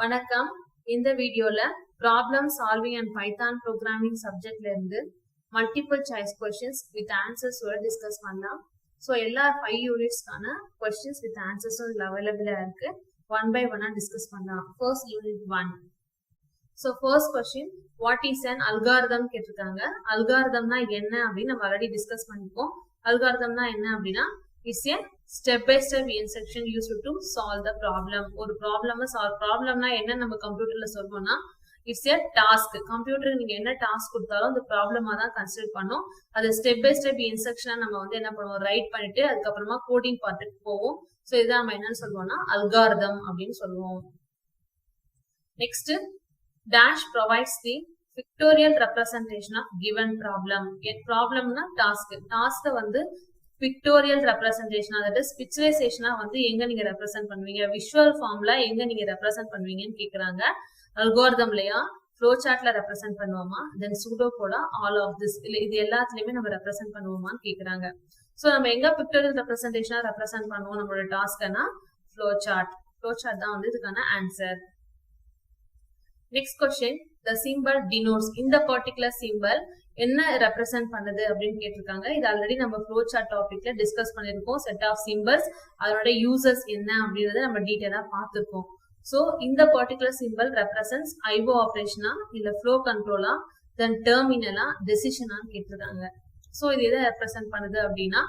வணக்கம். இந்த வீடியோல problem solving and Python programming சப்ஜெக்ட்ல இருந்து multiple choice questions with answers discuss பண்ணலாம். ஸோ எல்லா 5 யூனிட்ஸ்க்கான கொஸ்டின்ஸ் வித் ஆன்சர்ஸும் இதில் அவைலபிளாக இருக்கு. ஒன் பை ஒன்னா டிஸ்கஸ் பண்ணலாம். First unit 1. So first question, what is an algorithm கேட்டிருக்காங்க. அல்காரிதம்னா என்ன அப்படின்னு நம்ம ஆல்ரெடி டிஸ்கஸ் பண்ணிப்போம். அல்காரிதம்னா என்ன அப்படின்னா it's a step by step instruction used to solve the problem. ஒரு ப்ராப்ளம் ப்ராப்ளம்னா என்ன நம்ம கம்ப்யூட்டர்ல சொல்வோம்னா இட்ஸ் ஏ டாஸ்க். கம்ப்யூட்டருக்கு நீங்க என்ன டாஸ்க் கொடுத்தாலும் அந்த ப்ராப்ளமா தான் கன்சிடர் பண்ணும். அது ஸ்டெப் பை ஸ்டெப் இன்ஸ்ட்ரக்ஷனா நம்ம என்ன பண்ணுவோம், ரைட் பண்ணிட்டு அதுக்கப்புறமா கோடிங் பார்த்துட்டு போவோம். ஸோ இதான் நம்ம என்னன்னு சொல்லுவோம்னா அல்காரிதம் அப்படின்னு சொல்லுவோம். Next, dash provides the pictorial representation of given problem. ப்ராப்ளம்னா டாஸ்க். டாஸ்க பிக்டோரியல் ரெப்ரசன்டேஷன், அதாவது பிக்சரைசேஷனா எங்க நீங்க ரெப்ரசென்ட் பண்ணுவீங்க, விஷுவல் ஃபார்ம்ல எங்க நீங்க ரெப்ரசென்ட் பண்ணுவீங்கன்னு கேக்குறாங்க. அல்காரிதம்லயா, ஃப்ளோ சார்ட்ல ரெப்ரசென்ட் பண்ணுவோமா, தென் pseudo Kota, all of this, இல்ல இது எல்லாத்துலயுமே நம்ம ரெப்ரசென்ட் பண்ணுவோமான்னு கேக்குறாங்க. சோ நம்ம எங்க பிக்டோரியல் ரெப்ரசன்டேஷனா ரெப்ரசென்ட் பண்ணுவோம் நம்மளோட டாஸ்க்னா ஃப்ளோ சார்ட். ஃப்ளோ சார்ட் தான் இதுக்கான answer. Next question, the symbol denotes. இந்த particular symbol என்ன represent பண்ணுது அப்படின்னு கேட்டிருக்காங்க. இது ஆல்ரெடி நம்ம flow chart டாபிக்ல டிஸ்கஸ் பண்ணிருக்கோம். செட் ஆஃப் சிம்பல்ஸ், அதோட யூசஸ் என்ன அப்படின்றத நம்ம டீடைலா பார்த்திருக்கோம். சோ இந்த particular symbol represents IO ஆபரேஷனா, இல்ல flow controlா, then terminalா, decisionஆன்னு கேட்டிருக்காங்க. சோ இது எதை ரெப்ரசென்ட் பண்ணுது அப்படின்னா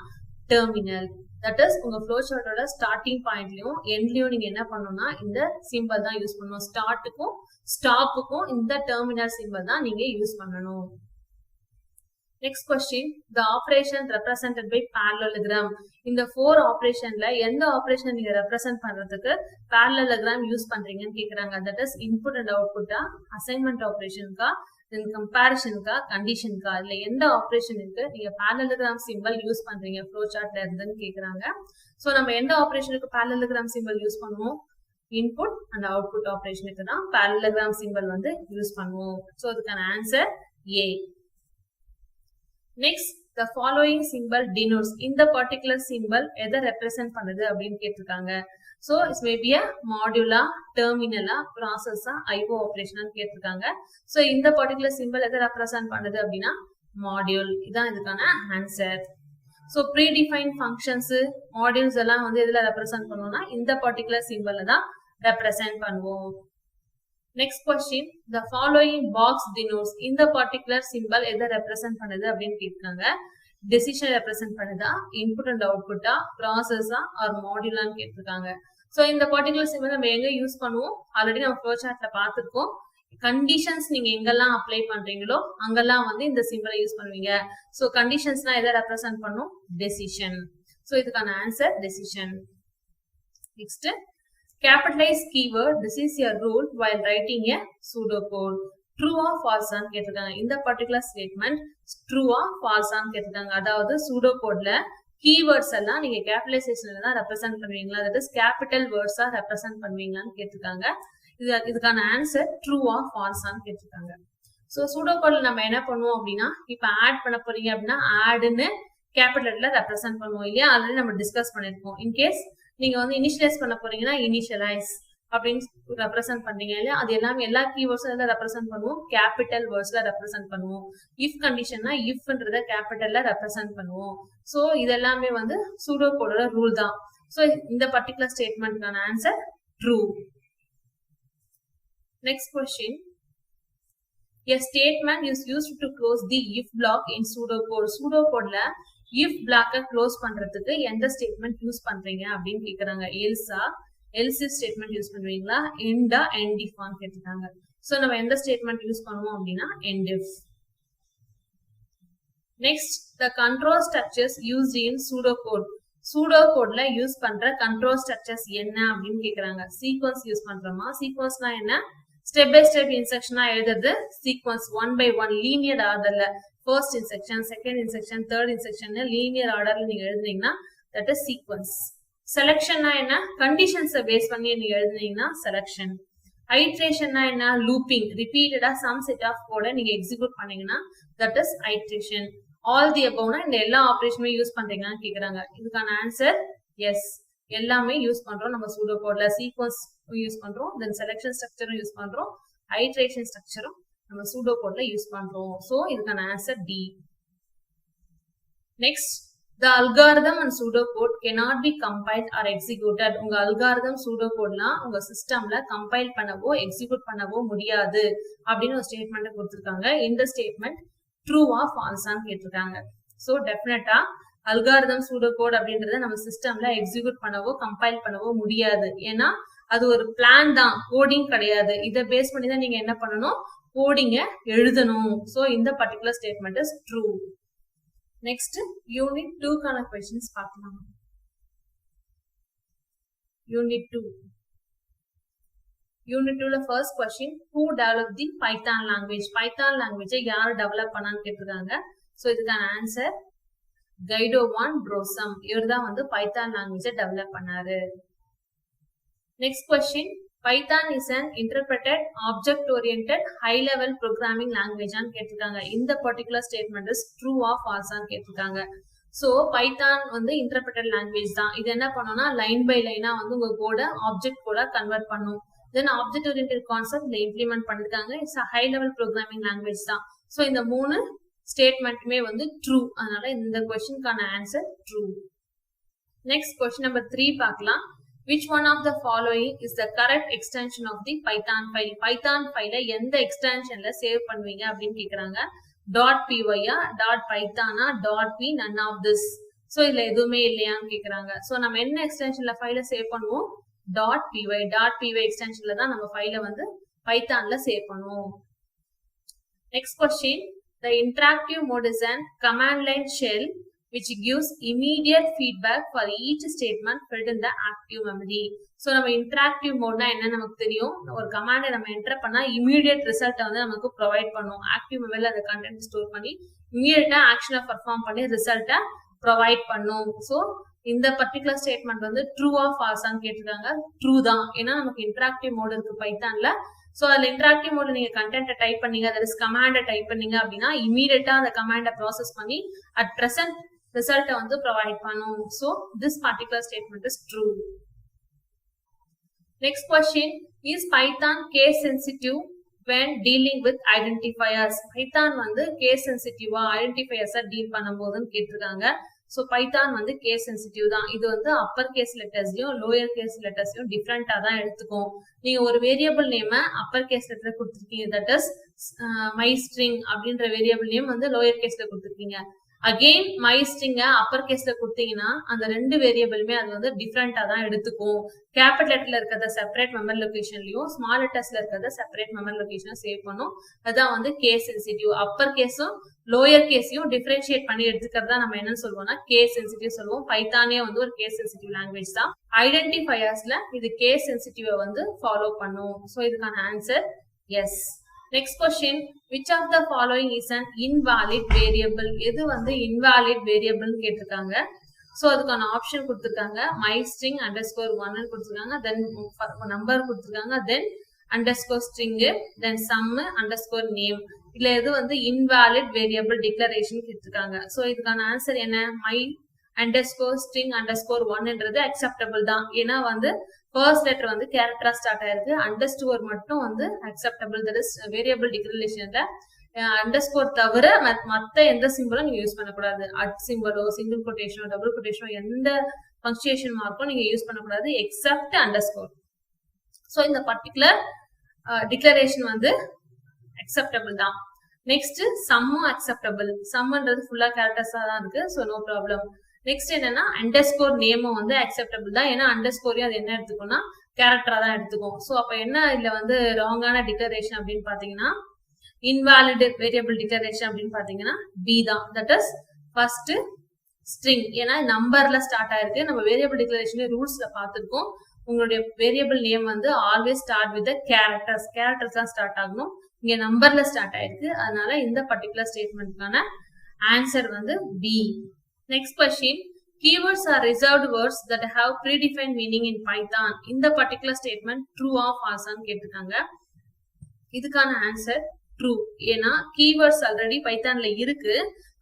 டெர்மினல். தட் இஸ் உங்க ஃப்ளோ சார்ட்டோட ஸ்டார்டிங் பாயிண்ட்லயும் எண்ட்லயும் நீங்க என்ன பண்ணணும்னா இந்த சிம்பல் தான் யூஸ் பண்ணணும். ஸ்டார்ட்டுக்கும் ஸ்டாப்புக்கும் இந்த டெர்மினல் சிம்பல் தான் நீங்க யூஸ் பண்ணணும். Next question, the operation represented by parallelogram. இந்த 4 ஆபரேஷன்ல எந்த ஆபரேஷன் நீங்க ரெப்ரசென்ட் பண்றதுக்கு parallelogram யூஸ் பண்றீங்கன்னு கேக்குறாங்க. தட் இஸ் இன்புட் அண்ட் அவுட்புட்டா, அசைன்மெண்ட் ஆபரேஷனுக்கா, தென் கம்பேரிஷனுக்கா, கண்டிஷனுக்கா, இல்ல எந்த ஆபரேஷனுக்கு நீங்க parallelogram சிம்பல் யூஸ் பண்றீங்க ஃப்ளோ சார்ட்ல இருந்துன்னு கேக்குறாங்க. சோ நம்ம எந்த ஆபரேஷனுக்கு parallelogram சிம்பல் யூஸ் பண்ணுவோம், இன்புட் அண்ட் அவுட்புட் ஆபரேஷனுக்கு தான் parallelogram சிம்பல் யூஸ் பண்ணுவோம். சோ அதுக்கான answer A. Next, the following symbol denotes. இந்த particular symbol எதை ரெப்ரசென்ட் பண்ணுது அப்படின்னு கேட்டிருக்காங்க. So it may be a modula, terminala, processa, IO operation கேட்டிருக்காங்க. So இந்த particular symbol எதை ரெப்ரசென்ட் பண்ணுது அப்படின்னா மாடியூல். இதான் இதுக்கான answer. So predefined functions, modules எல்லாம் எதுல ரெப்ரசென்ட் பண்ணுவோம்னா இந்த particular symbol தான் ரெப்ரசென்ட் பண்ணுவோம். Next question, the following box denotes. இந்த particular symbol எதை ரெப்ரசென்ட் பண்ணுது அப்படின்னு கேட்காங்க. டெசிஷன் ரெப்ரசென்ட் பண்ணுதா, இன்புட் அண்ட் அவுட்புட்டா, ப்ராசஸா ஆர் மாடியூலான்னு கேட்டிருக்காங்க. சோ இந்த particular symbol நம்ம எங்க யூஸ் பண்ணுவோம், ஆல்ரெடி நம்ம ஃப்ளோ சார்ட்ல பார்த்திருக்கோம். கண்டிஷன்ஸ் நீங்க எங்கெல்லாம் அப்ளை பண்றீங்களோ அங்கெல்லாம் இந்த சிம்பலை யூஸ் பண்ணுவீங்க. சோ கண்டிஷன்ஸ்னா எதை ரெப்ரசென்ட் பண்ணும், டெசிஷன். சோ இதுக்கான answer decision. Next, capitalize keyword. This is a rule while writing a pseudocode. True or false ஆன்னு கேட்டிருக்காங்க. இந்த particular statement true or false ஆன்னு கேட்டிருக்காங்க. அதாவது pseudocode-ல keywords எல்லாம் நீங்க capitalizationல தான் represent பண்ணுவீங்களா, அதாவது capital words ஆ represent பண்ணுவீங்களான்னு கேட்டிருக்காங்க. இதுக்கான ஆன்சர் true or false ஆன்னு கேட்டிருக்காங்க. சோ pseudocode-ல நம்ம என்ன பண்ணுவோம் அப்படின்னா, இப்ப ஆட் பண்ண போறீங்க அப்படின்னா ஆட்னு கேபிட்டல்ல ரெப்ரசென்ட் பண்ணுவோம் இல்லையா, ஆல்ரெடி நம்ம டிஸ்கஸ் பண்ணிருக்கோம். இன்கேஸ் நீங்க இனிஷியலைஸ் பண்ண போறீங்கன்னா இனிஷியலைஸ் அப்படின்னு ரெப்ரசென்ட் பண்றீங்க இல்லையா, அது எல்லாமே எல்லா கீவேர்ட்ஸும் எல்லாம் ரெப்ரசென்ட் பண்ணுவோம், கேபிட்டல் வேர்ட்ஸ்ல ரெப்ரசென்ட் பண்ணுவோம். இஃப் கண்டிஷன்னா இஃப்ன்றத கேபிட்டல்ல ரெப்ரசென்ட் பண்ணுவோம். சோ இது எல்லாமே சூடோகோடோட ரூல் தான். சோ இந்த பர்டிகுலர் ஸ்டேட்மெண்ட்கான answer true. Next question, a statement is used to close the if block in pseudocode. pseudocode-ல if block close பண்றதுக்கு எந்த ஸ்டேட்மெண்ட் யூஸ் பண்றீங்க அப்படின்னு கேக்குறாங்க. else ஸ்டேட்மெண்ட் யூஸ் பண்ணுவீங்களா, end if ஆன்னு கேட்டிருக்காங்க. சோ நம்ம எந்த ஸ்டேட்மெண்ட் யூஸ் பண்ணுவோம் அப்படின்னா end if. Next, the control structures used in pseudocode. pseudocode-ல யூஸ் பண்ற control structures என்ன அப்படின்னு கேக்குறாங்க. சீக்வன்ஸ் யூஸ் பண்றோமா, சீக்வன்ஸ்னா என்ன, ஸ்டெப் பை ஸ்டெப் இன்ஸ்ட்ரக்ஷனா எழுதுறது சீக்வன்ஸ், 1 by 1 லீனியர் ஆர்டர்ல first instruction, second instruction, third instruction linear ஆர்டர்ல நீங்க எழுதுனீங்கன்னா தட் இஸ் சீக்வன்ஸ். செலக்ஷன்னா என்ன, கண்டிஷன்ஸை பேஸ் பண்ணி நீங்க எழுதுனீங்கன்னா செலக்ஷன். ஐட்ரேஷன்னா என்ன, லூப்பிங், ரிப்பீட்டடா சம் செட் ஆஃப் கோட நீங்க எக்ஸிக்யூட் பண்ணீங்கன்னா that is iteration. All the அபவ்னா இந்த எல்லா ஆபரேஷனுமே யூஸ் பண்றீங்கன்னு கேக்குறாங்க. இதுக்கான ஆன்சர் எஸ், எல்லாமே யூஸ் பண்றோம் நம்ம சூடோகோட்ல. சீக்வன்ஸ் யூஸ் பண்றோம், தென் செலக்ஷன் ஸ்ட்ரக்சரும் யூஸ் பண்றோம், ஐட்ரேஷன் ஸ்ட்ரக்சரும் நம்ம சூடோ கோட்ல யூஸ் பண்றோம். சோ இதுக்கான answer D. Next, the algorithm and pseudocode cannot be compiled or executed. உங்க algorithm pseudocode-லாம் உங்க சிஸ்டம்ல கம்பைல் பண்ணவோ எக்ஸிக்யூட் பண்ணவோ முடியாது அப்படின்னு ஒரு ஸ்டேட்மெண்ட் கொடுத்திருக்காங்க. இந்த ஸ்டேட்மெண்ட் ட்ரூவா ஃபால்ஸான்னு கேட்டிருக்காங்க. ஸோ டெஃபினட்டா அல்காரிதம் pseudocode அப்படின்றத நம்ம சிஸ்டம்ல எக்ஸிக்யூட் பண்ணவோ கம்பைல் பண்ணவோ முடியாது. ஏன்னா அது ஒரு பிளான் தான், கோடிங் கிடையாது. இதை பேஸ் பண்ணி தான் நீங்க என்ன பண்ணணும், கோடிங்க எழுதணும். ஸோ இந்த particular statement is true. Next, Unit 2 கான questions பார்க்கலாம். Unit 2. Unit 2ல first question, who developed the Python language? Python language யார் டெவலப் பண்ணான்னு கேட்டிருக்காங்க. ஸோ இதுக்கான ஆன்சர் கைடோ வான் ப்ரோசம். இவர் தான் வந்து பைத்தான் லாங்குவேஜை டெவலப் பண்ணாரு. Next question, Python is an interpreted object-oriented high-level programming language ஆன்னு கேட்டிருக்காங்க. இந்த பர்டிகுலர் ஸ்டேட்மெண்ட் இஸ் ட்ரூ ஆ ஃபால்ஸ் ஆன்னு கேட்டிருக்காங்க. ஸோ பைத்தான் வந்து இன்டர்பிரட்டட் லாங்குவேஜ் தான். இது என்ன பண்ணோம்னா லைன் பை லைனா வந்து உங்க கோட ஆப்ஜெக்ட் கோட கன்வெர்ட் பண்ணும். Then object oriented concept implement பண்ணிருக்காங்க. It's high level programming language தான். ஸோ இந்த 3 ஸ்டேட்மெண்ட்டுமே வந்து ட்ரூ. அதனால இந்த கொஸ்டினுக்கான answer true. Next question number 3 பார்க்கலாம். Which one of the following is the correct extension of the Python file? Python file எந்த எக்ஸ்டென்ஷன்ல சேவ் பண்ணுவீங்க அப்படின்னு கேக்குறாங்க. .py .python .p none of this. So இதுல எதுவுமே இல்லையான்னு கேக்குறாங்க. சோ நம்ம என்ன எக்ஸ்டென்ஷன்ல ஃபைலை சேவ் பண்ணுவோம், .py எக்ஸ்டென்ஷன்ல தான் நம்ம ஃபைலை வந்து பைத்தான்ல சேவ் பண்ணுவோம். Next question, the interactive mode is an command line shell which gives immediate feedback for each statement filled in the active memory. So நம்ம interactive mode னா என்ன நமக்கு தெரியும், ஒரு கமாண்டை நம்ம என்டர் பண்ணா immediate result வந்து நமக்கு ப்ரொவைட் பண்ணும். ஆக்டிவ் மெமரியில அந்த கண்டென்ட் ஸ்டோர் பண்ணி இம்மீடியட்டா ஆக்ஷனை பெர்ஃபார்ம் பண்ணி ரிசல்ட்டை ப்ரொவைட் பண்ணும். ஸோ இந்த பர்டிகுலர் ஸ்டேட்மெண்ட் வந்து ட்ரூ ஆ ஃபால்ஸான்னு கேட்டிருக்காங்க. ட்ரூ தான். ஏன்னா நமக்கு இன்டராக்டிவ் மோட் இருக்கு பைத்தான்ல. ஸோ அதுல இன்டராக்டிவ் மோட்ல நீங்க கண்டென்ட்டை டைப் பண்ணீங்க, that is கமாண்டை டைப் பண்ணீங்க அப்படின்னா இம்மீடியட்டா அந்த கமாண்டை ப்ராசஸ் பண்ணி அட் பிரசன்ட் ரிசல்ட்டை வந்து ப்ரொவைட் பண்ணும். So this particular statement is true. Next question, is Python case sensitive when dealing with identifiers? பைத்தான் வந்து கேஸ் சென்சிட்டிவா ஐடென்டிஃபையர்ஸா டீல் பண்ணும்போதுன்னு கேட்டிருக்காங்க. ஸோ பைத்தான் வந்து கேஸ் சென்சிட்டிவ் தான். இது வந்து அப்பர் கேஸ் லெட்டர்ஸ்லயும் லோயர் கேஸ் லெட்டர்ஸ்லயும் டிஃப்ரெண்டா தான் எடுத்துக்கும். நீங்க ஒரு வேரியபிள் நேம அப்பர் கேஸ் லெட்டர் கொடுத்துருக்கீங்க, தட் இஸ் மை ஸ்ட்ரிங் அப்படின்ற வேரியபிள் நேம் வந்து லோயர் கேஸ்ல கொடுத்துருக்கீங்க. அகெயின் மை ஸ்ட்ரிங்க அப்பர் கேஸ்ல கொடுத்தீங்கன்னா அந்த 2 வேரியபிளுமே அது வந்து டிஃப்ரெண்டா தான் எடுத்துக்கும். கேபிட்டல் லெட்டர்ல இருக்கிறத செப்பரேட் மெமரி லொகேஷன்லயும் ஸ்மால் லெட்டர்ஸ்ல இருக்கிறத செப்பரேட் மெமரி லொகேஷன் சேவ் பண்ணும். அதுதான் வந்து கேஸ் சென்சிட்டிவ். அப்பர் கேஸும் லோயர் கேஸையும் டிஃபரன்ஷியேட் பண்ணி எடுத்துக்கிறதா நம்ம என்னன்னு சொல்லுவோம்னா கேஸ் சென்சிட்டிவ் சொல்லுவோம். பைத்தானே வந்து ஒரு கேஸ் சென்சிட்டிவ் லாங்குவேஜ் தான். ஐடென்டிஃபையர்ஸ்ல இது கேஸ் சென்சிட்டிவ் வந்து ஃபாலோ பண்ணும். ஸோ இதுக்கான answer yes. Next question, which of the following is an invalid variable? எது வந்து invalid variable கேட்டிருக்காங்க. ஸோ அதுக்கான ஆப்ஷன் கொடுத்துருக்காங்க. my string _1 கொடுத்துருக்காங்க, தென் நம்பர் கொடுத்துருக்காங்க, தென் underscore string, then some underscore name. இதுல எது வந்து invalid variable declaration கேட்டிருக்காங்க. ஸோ இதுக்கான ஆன்சர் என்ன, my _string _1ன்றது அக்செப்டபிள் தான். ஏன்னா வந்து ஃபர்ஸ்ட் லெட்டர் வந்து கேரக்டரா ஸ்டார்ட் ஆயிருக்கு. அண்டர்ஸ்கோர் மட்டும் வந்து அக்செப்டபிள். தட் இஸ் வேரியபிள் டிக்ளரேஷன்ல அண்டர்ஸ்கோர் தவிர மத்த எந்த சிம்பிளும் நீங்க யூஸ் பண்ணக்கூடாது. அட் சிம்பிளோ சிங்கிள் கொட்டேஷனோ டபுள் கொட்டேஷனோ எந்த பங்க்சுவேஷன் மார்க்கும் நீங்க யூஸ் பண்ணக்கூடாது எக்ஸப்ட் அண்டர்ஸ்கோர். ஸோ இந்த பர்டிகுலர் டிக்ளரேஷன் வந்து அக்செப்டபிள் தான். நெக்ஸ்ட் சம்மும் அக்செப்டபிள். சம்ன்றது ஃபுல்லா கேரக்டர்ஸா தான் இருக்கு. So no problem. நெக்ஸ்ட் என்னன்னா அண்டர்ஸ்கோர் நேமும் வந்து அக்செப்டபிள் தான். ஏன்னா அண்டர்ஸ்கோரையும் அது என்ன எடுத்துக்கும்னா கேரக்டரா தான் எடுத்துக்கும். ஸோ அப்ப என்ன இதுல வந்து ராங்கான டிக்ளரேஷன் அப்படின்னு பாத்தீங்கன்னா இன்வாலிட் வேரியபிள் டிக்ளரேஷன் அப்படின்னு பாத்தீங்கன்னா பி தான். That is first string. ஏன்னா நம்பர்ல ஸ்டார்ட் ஆயிருக்கு. நம்ம வேரியபிள் டிக்ளரேஷன் ரூல்ஸ்ல பார்த்துருக்கோம். உங்களுடைய வேரியபிள் நேம் வந்து ஆல்வேஸ் ஸ்டார்ட் வித் கேரக்டர்ஸ் தான் ஸ்டார்ட் ஆகணும். இங்க நம்பர்ல ஸ்டார்ட் ஆயிருக்கு. அதனால இந்த பர்டிகுலர் ஸ்டேட்மெண்ட்கான ஆன்சர் வந்து B. Next question, keywords are reserved words that have predefined meaning in Python. இந்த particular statement true or false ன்னு கேட்டிருக்காங்க. இதுக்கான ஆன்சர் ட்ரூ. ஏன்னா கீவேர்ட்ஸ் ஆல்ரெடி பைத்தான்ல இருக்கு.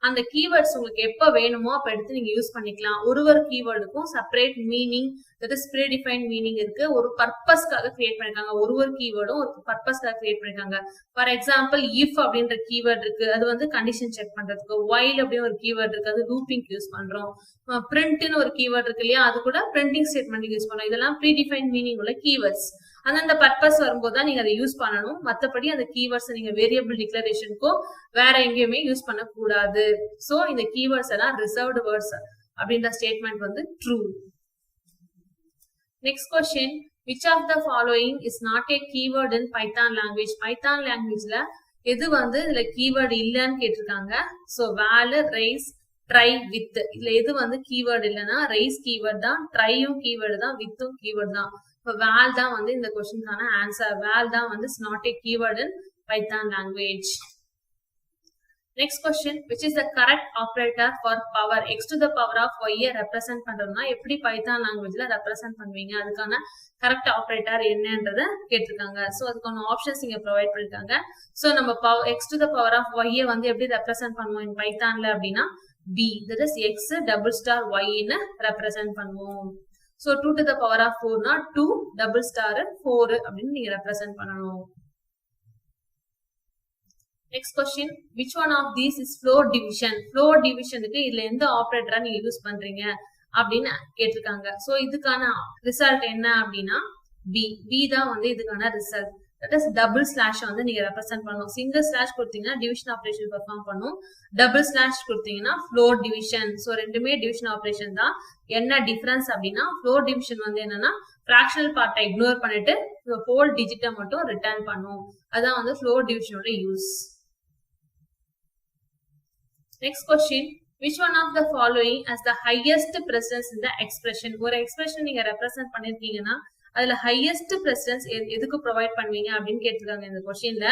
அந்த கீவேர்ட்ஸ் உங்களுக்கு எப்ப வேணுமோ அப்ப எடுத்து நீங்க யூஸ் பண்ணிக்கலாம். ஒரு கீவேர்டுக்கும் separate meaning, that is predefine meaning இருக்கு. ஒரு பர்பஸ்க்காக கிரியேட் பண்ணிருக்காங்க. ஒரு கீவேர்டும் ஒரு பர்பஸ்க்காக கிரியேட் பண்ணிருக்காங்க. ஃபார் எக்ஸாம்பிள் இஃப் அப்படின்ற கீவேர்ட் இருக்கு, அது வந்து கண்டிஷன் செக் பண்றதுக்கு. வைல் அப்படின்னு ஒரு கீவேர்ட் இருக்கு, அது லூப்பிங் யூஸ் பண்றோம். பிரிண்ட்னு ஒரு கீவேர்ட் இருக்கு இல்லையா, அது கூட பிரிண்டிங் ஸ்டேட்மெண்ட் யூஸ் பண்றோம். இதெல்லாம் ப்ரீ டிஃபைன் மீனிங் உள்ள கீவேர்ட்ஸ். அந்த பர்பஸ் வரும்போது தான் நீங்க அதை யூஸ் பண்ணணும். மத்தபடி அந்த கீவேர்ட்ஸ் நீங்க வேரியபிள் டிக்ளரேஷனுக்கோ வேற எங்கேயுமே யூஸ் பண்ண கூடாது. சோ இந்த கீவேர்ட்ஸ் எல்லாம் ரிசர்வ்டு வேர்ட்ஸ் அப்படின்ற ஸ்டேட்மெண்ட் வந்து true. Next question, which of the following is not a keyword in Python language? Python languageல எது வந்து இதுல கீவேர்ட் இல்லன்னு கேட்டிருக்காங்க. So val, raise, try, with இதுல எது வந்து கீவேர்ட் இல்லனா raise கீவேர்ட் தான், tryயும் கீவேர்ட் தான், withும் கீவேர்ட் தான். இப்போ val தான் வந்து இந்த क्वेश्चनக்கான ஆன்சர். val தான் வந்து is not a keyword in Python language. Next question, which is the correct operator for power? X to the power of y represent பண்றோம்னா எப்படி பைத்தான் லாங்குவேஜ்ல ரெப்ரசென்ட் பண்ணுவீங்க, அதுக்கான கரெக்ட் ஆபரேட்டர் என்னன்றத கேட்டிருக்காங்க. சோ அதுக்கான ஆப்ஷன்ஸ் இங்க ப்ரொவைட் பண்ணிருக்காங்க. சோ நம்ம x to the power of y வந்து எப்படி ரெப்ரசென்ட் பண்ணுவோம் in பைத்தான்ல அப்படின்னா b, that is x double star y ன்னு ரெப்ரசென்ட் பண்ணுவோம். So 2 to the power of 4 னா 2 double star 4 அப்படின்னு நீங்க ரெப்ரசென்ட் பண்ணணும். Next question, which one of these is floor division? Floor divisionக்கு இதுல எந்த ஆபரேட்டரா நீங்க யூஸ் பண்றீங்க அப்படின்னு கேட்டிருக்காங்க. சோ இதுக்கான ரிசல்ட் என்ன அப்படின்னா b தான் வந்து இதுக்கான result. that is double slash வந்து நீங்க ரெப்ரசென்ட் பண்ணணும். சிங்கிள் ஸ்லாஷ் கொடுத்தீங்கன்னா டிவிஷன் ஆபரேஷன் பெர்ஃபார்ம் பண்ணும். டபுள் ஸ்லாஷ் கொடுத்தீங்கன்னா ஃப்ளோர் டிவிஷன். சோ ரெண்டுமே டிவிஷன் ஆபரேஷன் தான். என்ன டிஃபரன்ஸ் அப்படின்னா ஃப்ளோர் டிவிஷன் வந்து என்னன்னா ஃபிராக்ஷனல் பார்ட்டை இக்னோர் பண்ணிட்டு ஹோல் டிஜிட்டை மட்டும் ரிட்டர்ன் பண்ணும். அதான் வந்து ஃப்ளோர் டிவிஷனோட use. Next question, which one of the following has the highest precedence in the expression? ஒரு எக்ஸ்பிரஷன் நீங்க ரெப்ரசென்ட் பண்ணிருக்கீங்கன்னா அதுல ஹையஸ்ட் பிரசிடன்ஸ் எதுக்கு ப்ரொவைட் பண்ணுவீங்க அப்படின்னு கேட்டிருக்காங்க இந்த क्वेश्चनல.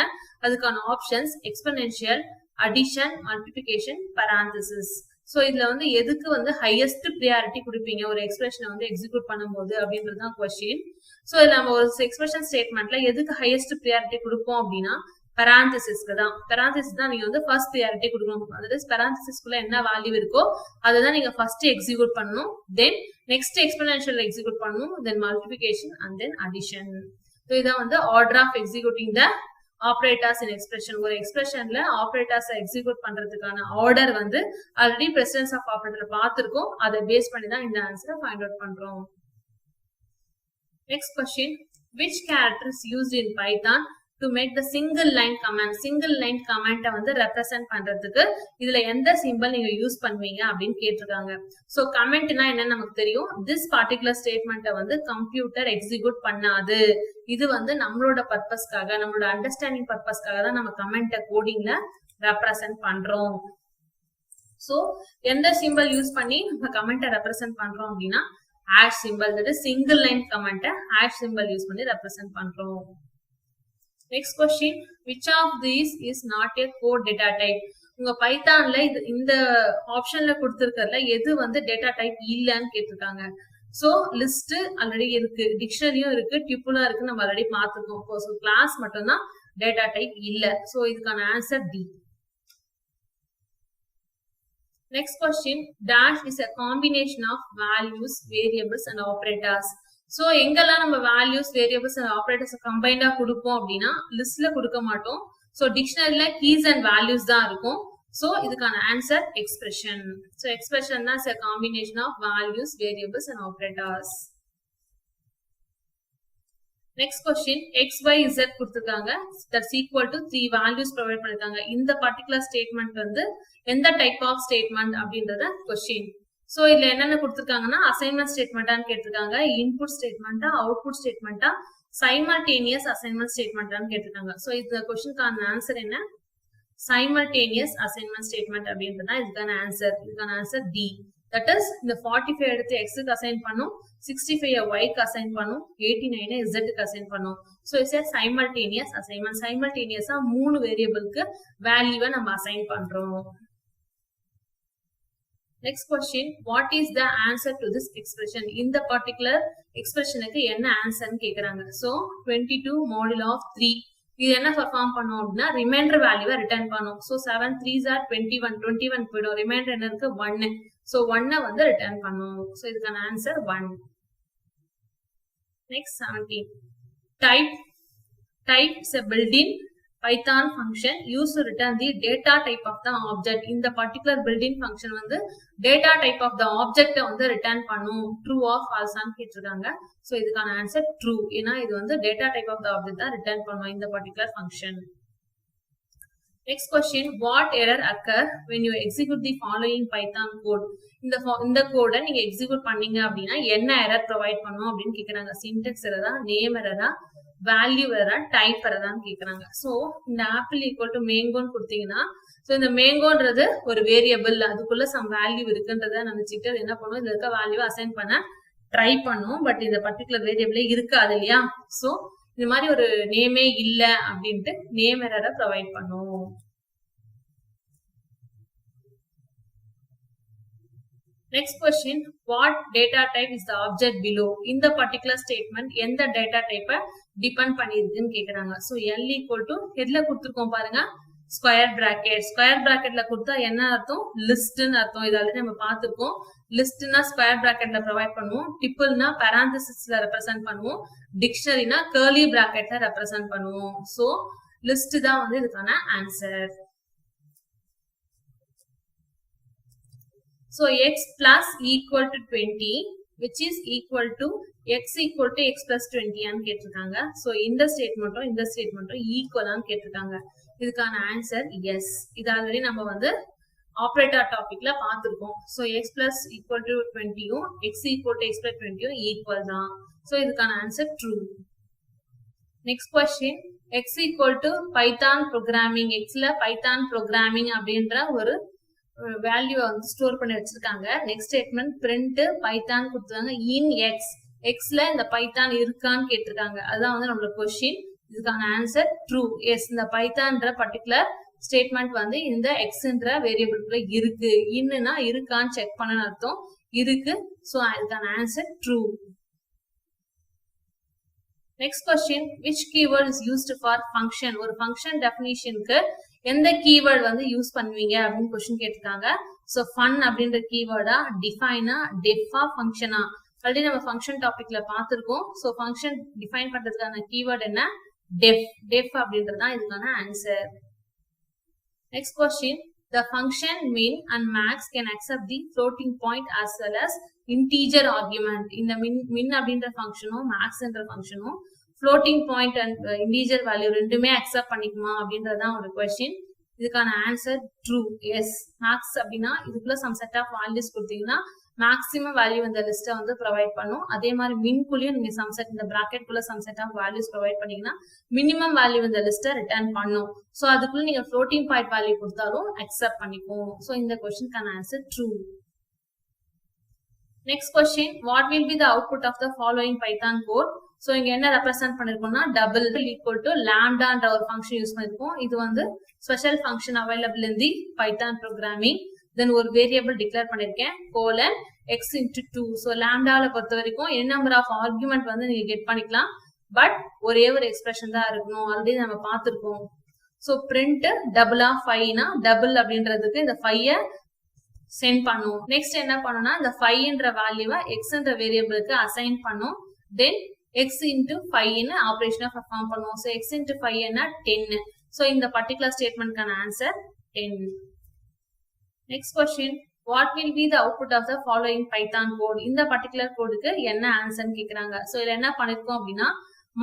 அதுக்கான options exponential, addition, multiplication, parenthesis. So இதுல வந்து எதுக்கு வந்து ஹையஸ்ட் பிரியாரிட்டி கொடுப்பீங்க ஒரு எக்ஸ்பிரஷனை வந்து எக்ஸிக்யூட் பண்ணும்போது அப்படின்றது தான் क्वेश्चन. சோ இதுல நம்ம ஒரு எக்ஸ்பிரஷன் ஸ்டேட்மெண்ட்ல எதுக்கு ஹையஸ்ட் பிரியாரிட்டி கொடுப்போம் அப்படின்னா parenthesisக்கு தான். parenthesis தான் நீங்க வந்து ஃபர்ஸ்ட் பிரியாரிட்டி கொடுக்கணும். அதாவது parenthesisக்குள்ள என்ன வேல்யூ இருக்கோ அதுதான் நீங்க ஃபர்ஸ்ட் எக்ஸிக்யூட் பண்ணணும். தென் நெக்ஸ்ட் எக்ஸ்போனென்ஷியல் எக்ஸிக்யூட் பண்ணணும். Then multiplication and then addition. So இதான் வந்து order of executing the operators in expression. ஒரு எக்ஸ்பிரஷன்ல ஆபரேட்டர்ஸ் எக்ஸிக்யூட் பண்றதுக்கான ஆர்டர் வந்து ஆல்ரெடி பிரசிடன்ஸ் ஆஃப் ஆபரேட்டர் பார்த்திருக்கோம். அதை பேஸ் பண்ணி தான் இந்த ஆன்சரை ஃபைண்ட் அவுட் பண்றோம். Next question, which character is used in Python to make the single line command? single line command வந்து ரெப்ரசென்ட் பண்றதுக்கு இதுல எந்த சிம்பல் நீங்க யூஸ் பண்ணுவீங்க அப்படின்னு கேட்டிருக்காங்க. சோ கமெண்ட்னா என்னன்னு நமக்கு தெரியும். this particular statement வந்து கம்ப்யூட்டர் எக்ஸிக்யூட் பண்ணாது. இது வந்து நம்மளோட பர்பஸ்க்காக, நம்மளோட அண்டர்ஸ்டாண்டிங் பர்பஸ்க்காக தான் நம்ம கமெண்ட்டை கோடிங்ல ரெப்ரசென்ட் பண்றோம். சோ எந்த சிம்பல் யூஸ் பண்ணி நம்ம கமெண்ட்டை ரெப்ரசென்ட் பண்றோம் அப்படின்னா hash symbol, that is single line கமெண்ட்டை hash symbol யூஸ் பண்ணி ரெப்ரசென்ட் பண்றோம். Next question, which of these is not a code data type? உங்க பைத்தான்ல இந்த ஆப்ஷன்ல கொடுத்திருக்கிறதுல எது வந்து டேட்டா டைப் இல்லன்னு கேட்டிருக்காங்க. சோ லிஸ்ட் ஆல்ரெடி இருக்கு, டிக்ஷனரியும் இருக்கு, டியூபிளும் இருக்கு, நம்ம ஆல்ரெடி பார்த்திருக்கோம். சோ கிளாஸ் மட்டும் தான் டேட்டா டைப் இல்ல. சோ இதுக்கான answer D. Next question, dash is a combination of values, variables and operators. So எங்கெல்லாம் நம்ம வேல்யூஸ், வேரியபிள்ஸ் அண்ட் ஆபரேட்டர்ஸ் கம்பைண்டா கொடுப்போம் அப்படின்னா லிஸ்ட்ல கொடுக்க மாட்டோம். சோ டிக்ஷனரியில கீஸ் அண்ட் வேல்யூஸ் தான் இருக்கும். சோ இதுக்கான ஆன்சர் எக்ஸ்பிரஷன். சோ எக்ஸ்பிரஷன் தான் a combination of values, variables and operators. Next question, x, y, z கொடுத்திருக்காங்க. that's equal to 3 values provide பண்ணிருக்காங்க. இந்த பர்టిక్యులர் ஸ்டேட்மெண்ட் வந்து எந்த டைப் ஆஃப் ஸ்டேட்மெண்ட் அப்படின்றத क्वेश्चन. சோ இதுல என்னென்ன கொடுத்திருக்காங்கன்னா அசைன்மெண்ட் ஸ்டேட்மெண்டான்னு கேட்டிருக்காங்க, இன்புட் ஸ்டேட்மெண்டா, அவுட்புட் ஸ்டேட்மெண்டா, சைமல்டேனியஸ் அசைன்மெண்ட் ஸ்டேட்மெண்டான்னு கேட்டிருக்காங்க. சோ இந்த क्वेश्चनக்கான ஆன்சர் என்ன? சைமல்டேனியஸ் அசைன்மெண்ட் ஸ்டேட்மெண்ட் அப்படின்றதா இதுக்கான ஆன்சர். இதுக்கான ஆன்சர் டி. தட் இஸ் இந்த 45 எடுத்து எக்ஸுக்கு அசைன் பண்ணும், 65 ஒய்க்கு அசைன் பண்ணும், 89 இசட்டுக்கு அசைன் பண்ணும். So it's simultaneous assignment. சைமல்டேனியஸா 3 வேரியபிளுக்கு வேல்யூவை நம்ம அசைன் பண்றோம். Next question, what is the answer to this expression? இந்த particular expressionக்கு என்ன ஆன்சர்னு கேக்குறாங்க. So 22 modulo of 3 இது என்ன perform பண்ணும் அப்படின்னா ரிமைண்டர் வேல்யூவை ரிட்டர்ன் பண்ணும். ஸோ 7 3s are 21 போயிடும். ரிமைண்டர் என்ன இருக்கு 1. ஸோ 1 வந்து ரிட்டர்ன் பண்ணும். ஸோ இதுக்கான answer 1. Next 17. Type is a built-in Python function used to return the data type of the object. இந்த particular built-in function வந்து data type of the object வந்து return பண்ணும். True or false ஆன்னு கேட்டிருக்காங்க. So இதுக்கான answer true. ஏன்னா இது வந்து data type of the object தான் return பண்ணும் இந்த particular function. Next question, what error occur when you execute the following Python code? இந்த கோடை நீங்க எக்ஸிக்யூட் பண்ணீங்க அப்படின்னா என்ன எரர் ப்ரொவைட் பண்ணும் அப்படின்னு கேக்குறாங்க. சின்டெக்ஸ் எரரா, நேம் எரரா, வேல்யூ எரரா, டைப் எரரான்னு கேக்குறாங்க. சோ இந்த ஆப்பிள் ஈக்குவல் டு மேங்கோன்னு கொடுத்தீங்கன்னா சோ இந்த மேங்கோன்றது ஒரு வேரியபிள், அதுக்குள்ள சம் வேல்யூ இருக்குன்றத நினைச்சிட்டு அது என்ன பண்ணும், இதுல இருக்க வேல்யூ அசைன் பண்ண ட்ரை பண்ணும். பட் இந்த பர்டிகுலர் வேரியபிளே இருக்காது இல்லையா. சோ இந்த மாதிரி ஒரு நேமே இல்ல அப்படின்ட்டு நேம் எரரை ப்ரொவைட் பண்ணும். Next question, what data type is the object below? In the particular statement, எந்த data type depend பண்ணிருக்குன்னு கேக்குறாங்க. So L equal to எதுல கொடுத்திருக்கோம் பாருங்க, ஸ்கொயர் பிராக்கெட். ஸ்கொயர் பிராக்கெட்ல கொடுத்தா என்ன அர்த்தம், லிஸ்ட்னு அர்த்தம். இது ஆல்ரெடி நம்ம பார்த்திருக்கோம். லிஸ்ட்னா ஸ்கொயர் பிராக்கெட்ல ப்ரொவைட் பண்ணுவோம், டிபிள்னா parenthesisல ரெப்ரசன்ட் பண்ணுவோம், டிக்ஷனரினா கர்லி பிராக்கெட்ல ரெப்ரசன்ட் பண்ணுவோம். சோ லிஸ்ட் தான் வந்து இதுக்கான answer. So x plus equal to 20 which is equal to x equal to x plus 20 ஆன்னு கேட்டிருக்காங்க. So இந்த ஸ்டேட்மெண்ட்டும் ஈக்குவலான்னு கேட்டிருக்காங்க. இதுக்கான ஆன்சர் எஸ். இது ஆல்ரெடி நம்ம வந்து ஆபரேட்டர் டாபிக்ல பார்த்திருக்கோம். So x plus equal to 20யும் x equal to x plus 20யும் ஈக்குவல் தான். So இதுக்கான answer true. Next question, x equal to Python programming. xல Python programming அப்படின்ற ஒரு வேல்யூ வந்து ஸ்டோர் பண்ணி வச்சிருக்காங்க. நெக்ஸ்ட் ஸ்டேட்மெண்ட் பிரிண்ட் பைத்தான் கொடுத்துருக்காங்க. இன் எக்ஸ், எக்ஸ்ல இந்த பைத்தான் இருக்கான்னு கேட்டிருக்காங்க. அதுதான் வந்து நம்மளோட கொஸ்டின். இதுக்கான ஆன்சர் ட்ரூ. எஸ், இந்த பைத்தான்ற பர்டிகுலர் ஸ்டேட்மெண்ட் வந்து இந்த எக்ஸ்ன்ற வேரியபிள்குள்ள இருக்கு. இன்னுனா இருக்கான்னு செக் பண்ண அர்த்தம், இருக்கு. ஸோ இதுக்கான answer true. Next question, which keyword is used for function? ஒரு ஃபங்க்ஷன் டெஃபினிஷனுக்கு எந்த கீவேர்ட் வந்து யூஸ் பண்ணுவீங்க அப்படின்னு கொஸ்டின் கேட்டிருக்காங்க. ஸோ ஃபன் அப்படின்ற கீவேர்டா, டிஃபைனா, டெஃபா, ஃபங்க்ஷனா? ஆல்ரெடி நம்ம ஃபங்க்ஷன் டாபிக்ல பார்த்திருக்கோம். ஸோ ஃபங்க்ஷன் டிஃபைன் பண்றதுக்கான கீவேர்ட் என்ன, டெஃப். டெஃப் அப்படின்றது தான் இதுக்கான answer. Next question, the function min and max can accept the floating point as well as integer argument. இந்த min அப்படின்ற ஃபங்க்ஷனும் maxன்ற ஃபங்க்ஷனும் floating point and integer value ரெண்டுமே அக்செப்ட் பண்ணிக்குமா அப்படின்றதுதான் ஒரு கொஸ்டின். இதுக்கான ஆன்சர் ட்ரூ. எஸ், மேக்ஸ் அப்படின்னா இதுக்குள்ள சம் செட் ஆஃப் வேல்யூஸ் கொடுத்தீங்கன்னா maximum value இந்த லிஸ்ட்டை வந்து ப்ரொவைட் பண்ணும். அதே மாதிரி மின்குள்ளேயும் நீங்க சம் செட், இந்த பிராக்கெட்குள்ள sum set of values provide பண்ணீங்கன்னா மினிமம் வேல்யூ இந்த லிஸ்ட்டை ரிட்டர்ன் பண்ணும். ஸோ அதுக்குள்ள நீங்க ஃப்ளோட்டிங் பாயிண்ட் வேல்யூ கொடுத்தாலும் அக்செப்ட் பண்ணிக்கும். ஸோ இந்த கொஸ்டினுக்கான answer true. Next question, what will be the output of the following Python code? So இங்க என்ன ரெப்ரசென்ட் பண்ணிருக்கோம்னா டபுள் ஈக்குவல் டு லாம்டான்ற ஒரு ஃபங்க்ஷன் யூஸ் பண்ணிருக்கோம். இது வந்து special function available in the Python programming. Then ஒரு வேரியபிள் டிக்ளேர் பண்ணிருக்கேன், கோலன் x into 2. ஸோ லாம்டால பொறுத்த வரைக்கும் என்ன நம்பர் ஆஃப் ஆர்குமெண்ட் வந்து நீங்க கெட் பண்ணிக்கலாம். பட் ஒரே ஒரு எக்ஸ்பிரஷன் தான் இருக்கணும். ஆல்ரெடி நம்ம பார்த்திருக்கோம். ஸோ பிரிண்ட் டபுள் ஆஃப் 5னா டபுள் அப்படின்றதுக்கு இந்த 5 சென்ட் பண்ணும். நெக்ஸ்ட் என்ன பண்ணும்னா இந்த 5ன்ற வேல்யூவை எக்ஸ்ன்ற வேரியபிளுக்கு அசைன் பண்ணும். தென் x into 5 ஆபரேஷனை பெர்ஃபார்ம் பண்ணுவோம். So x into 5 என்ன 10. So இந்த particular statementக்கான answer 10. Next question, what will be the output of the following Python code? இந்த particular கோடுக்கு என்ன ஆன்சர்னு கேக்குறாங்க. So இதுல என்ன பண்ணிருக்கோம் அப்படின்னா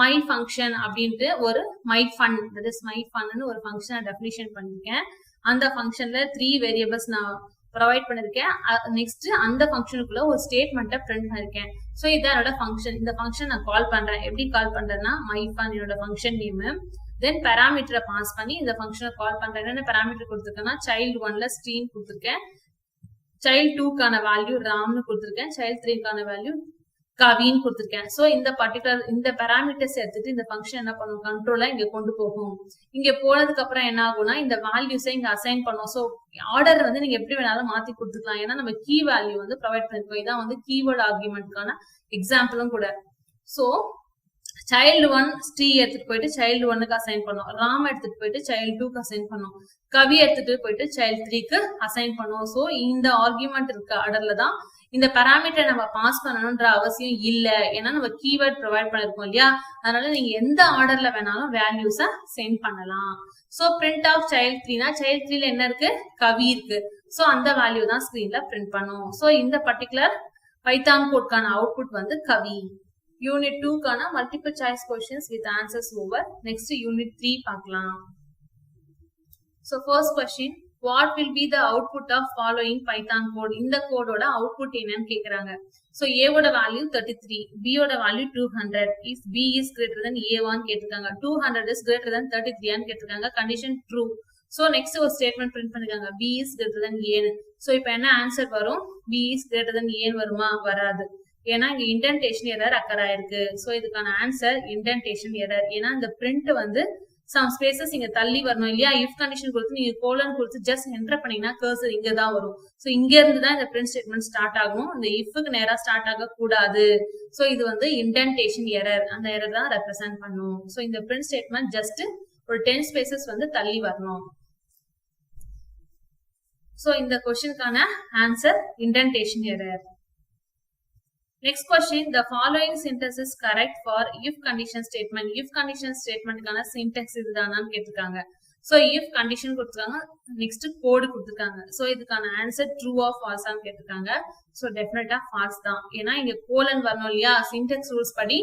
my function அப்படின்ட்டு ஒரு my fun, that is my fun னு ஒரு ஃபங்க்ஷனை டெஃபினிஷன் பண்ணிருக்கேன். அந்த ஃபங்க்ஷன்ல 3 வேரியபிள்ஸ் நான் ப்ரொவைட் பண்ணிருக்கேன். நெக்ஸ்ட் அந்த ஃபங்க்ஷனுக்குள்ள ஒரு ஸ்டேட்மெண்ட்டை பிரிண்ட் பண்ணிருக்கேன். ஸோ இதான் என்னோட ஃபங்க்ஷன். இந்த ஃபங்க்ஷன் நான் கால் பண்றேன். எப்படி கால் பண்றேன்னா மை ஃபன் என்னோட ஃபங்க்ஷன் நேம், தென் பேராமீட்டரை பாஸ் பண்ணி இந்த ஃபங்க்ஷனை கால் பண்றேன். என்னென்ன பேராமீட்டர் கொடுத்துருக்கேன்னா சைல்டு 1ல ஸ்ட்ரீம் கொடுத்துருக்கேன், சைல்டு 2க்கான வேல்யூ ராம்னு கொடுத்துருக்கேன், சைல்டு 3க்கான வேல்யூ கவின்னு கொடுத்துருக்கேன். ஸோ இந்த பர்டிகுலர் இந்த பேராமீட்டர்ஸ் எடுத்துட்டு இந்த ஃபங்க்ஷன் என்ன பண்ணும், கண்ட்ரோலா இங்க கொண்டு போகும். இங்க போனதுக்கு அப்புறம் என்ன ஆகும்னா இந்த வேல்யூஸை இங்க அசைன் பண்ணும். ஸோ ஆர்டர் வந்து நீங்க எப்படி வேணாலும் மாத்தி கொடுத்துக்கலாம். ஏன்னா நம்ம கீ வேல்யூ வந்து ப்ரொவைட் பண்ணிருக்கோம். இதான் வந்து கீவேர்ட் ஆர்குமெண்ட்கான எக்ஸாம்பிளும் கூட. ஸோ child 1 ஸ்ரீ எடுத்துட்டு போயிட்டு child 1க்கு அசைன் பண்ணோம். ராம் எடுத்துட்டு போயிட்டு child 2க்கு அசைன் பண்ணோம். கவி எடுத்துட்டு போயிட்டு child 3க்கு அசைன் பண்ணோம். சோ இந்த ஆர்குமெண்ட் இருக்க ஆர்டர்ல தான் இந்த பாராமீட்டர் நம்ம பாஸ் பண்ணணும்ன்ற அவசியம் இல்ல. ஏன்னா நம்ம கீவேர்ட் ப்ரொவைட் பண்ணிருக்கோம் இல்லையா, அதனால நீங்க எந்த ஆர்டர்ல வேணாலும் வேல்யூஸ சென்ட் பண்ணலாம். சோ பிரிண்ட் ஆஃப் child 3னா child 3ல என்ன இருக்கு, கவி இருக்கு. சோ அந்த வேல்யூ தான் ஸ்கிரீன்ல பிரிண்ட் பண்ணும். சோ இந்த பர்டிகுலர் பைத்தான் கோட்கான அவுட்புட் வந்து கவி. யூனிட் 2 கான multiple choice questions with answers over. Next unit 3 பார்க்கலாம். So first question, what will be the output of following python code? இந்த கோடோட அவுட்புட் என்னன்னு கேக்குறாங்க. So a ஓட வேல்யூ 33, b ஓட value 200. if b is greater than a1 கேட்டிருக்காங்க. 200 is greater than 33 ன்னு கேட்டிருக்காங்க. Condition true. So next ஒரு statement print பண்ணிருக்காங்க, b is greater than a. So இப்போ என்ன ஆன்சர் வரும், b is greater than a வருமா, வராது. ஏன்னா இங்க இன்டென்டேஷன் எரர் அக்கர் ஆயிருக்கு. சோ இதுக்கான ஆன்சர் இன்டென்டேஷன் எரர். ஏன்னா இந்த பிரிண்ட் வந்து சம் ஸ்பேசஸ் இங்க தள்ளி வரணும் இல்லையா, இஃப் கண்டிஷன் கொடுத்து நீங்க கோலன் கொடுத்து ஜஸ்ட் என்டர் பண்ணீங்கன்னா கர்சர் இங்க தான் வரும். சோ இங்க இருந்து தான் இந்த பிரிண்ட் ஸ்டேட்மெண்ட் ஸ்டார்ட் ஆகும், இந்த இஃப்க்கு நேரா ஸ்டார்ட் ஆக கூடாது. சோ இது வந்து இன்டென்டேஷன் எரர், அந்த எரர் தான் ரெப்ரசென்ட் பண்ணும். சோ இந்த பிரிண்ட் ஸ்டேட்மெண்ட் ஜஸ்ட் ஒரு 10 ஸ்பேசஸ் வந்து தள்ளி வரணும். சோ இந்த क्वेश्चनக்கான answer indentation error. Next question, the following syntax is correct for if condition statement. If condition statement கான syntax இதுதானான்னு கேட்டிருக்காங்க. So if condition கொடுத்திருக்காங்க, next code கொடுத்திருக்காங்க. So இதுக்கான answer true or false ஆன்னு கேட்டிருக்காங்க. So definitely false தான். ஏன்னா இங்க colon வரணும் இல்லையா, syntax rules படி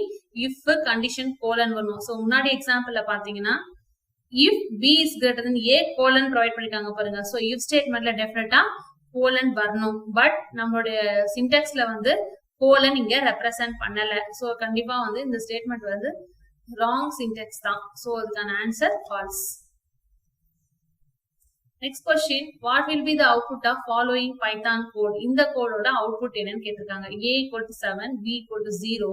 if condition colon வரணும். So முன்னாடி எக்ஸாம்பிள்ல பாத்தீங்கன்னா if b is greater than a colon provide பண்ணிருக்காங்க பாருங்க. So if statementல definitely colon வரணும். பட் நம்மளுடைய syntaxல வந்து கோலன் இங்க ரெப்ரசென்ட் பண்ணல. சோ கண்டிப்பா வந்து இந்த ஸ்டேட்மெண்ட் வந்து ராங் சின்டாக்ஸ் தான். சோ அதுக்கான answer falls. Next question, what will be the output of following python code? இந்த கோடோட அவுட்புட் என்னன்னு கேட்டிருக்காங்க. a = 7, b = 0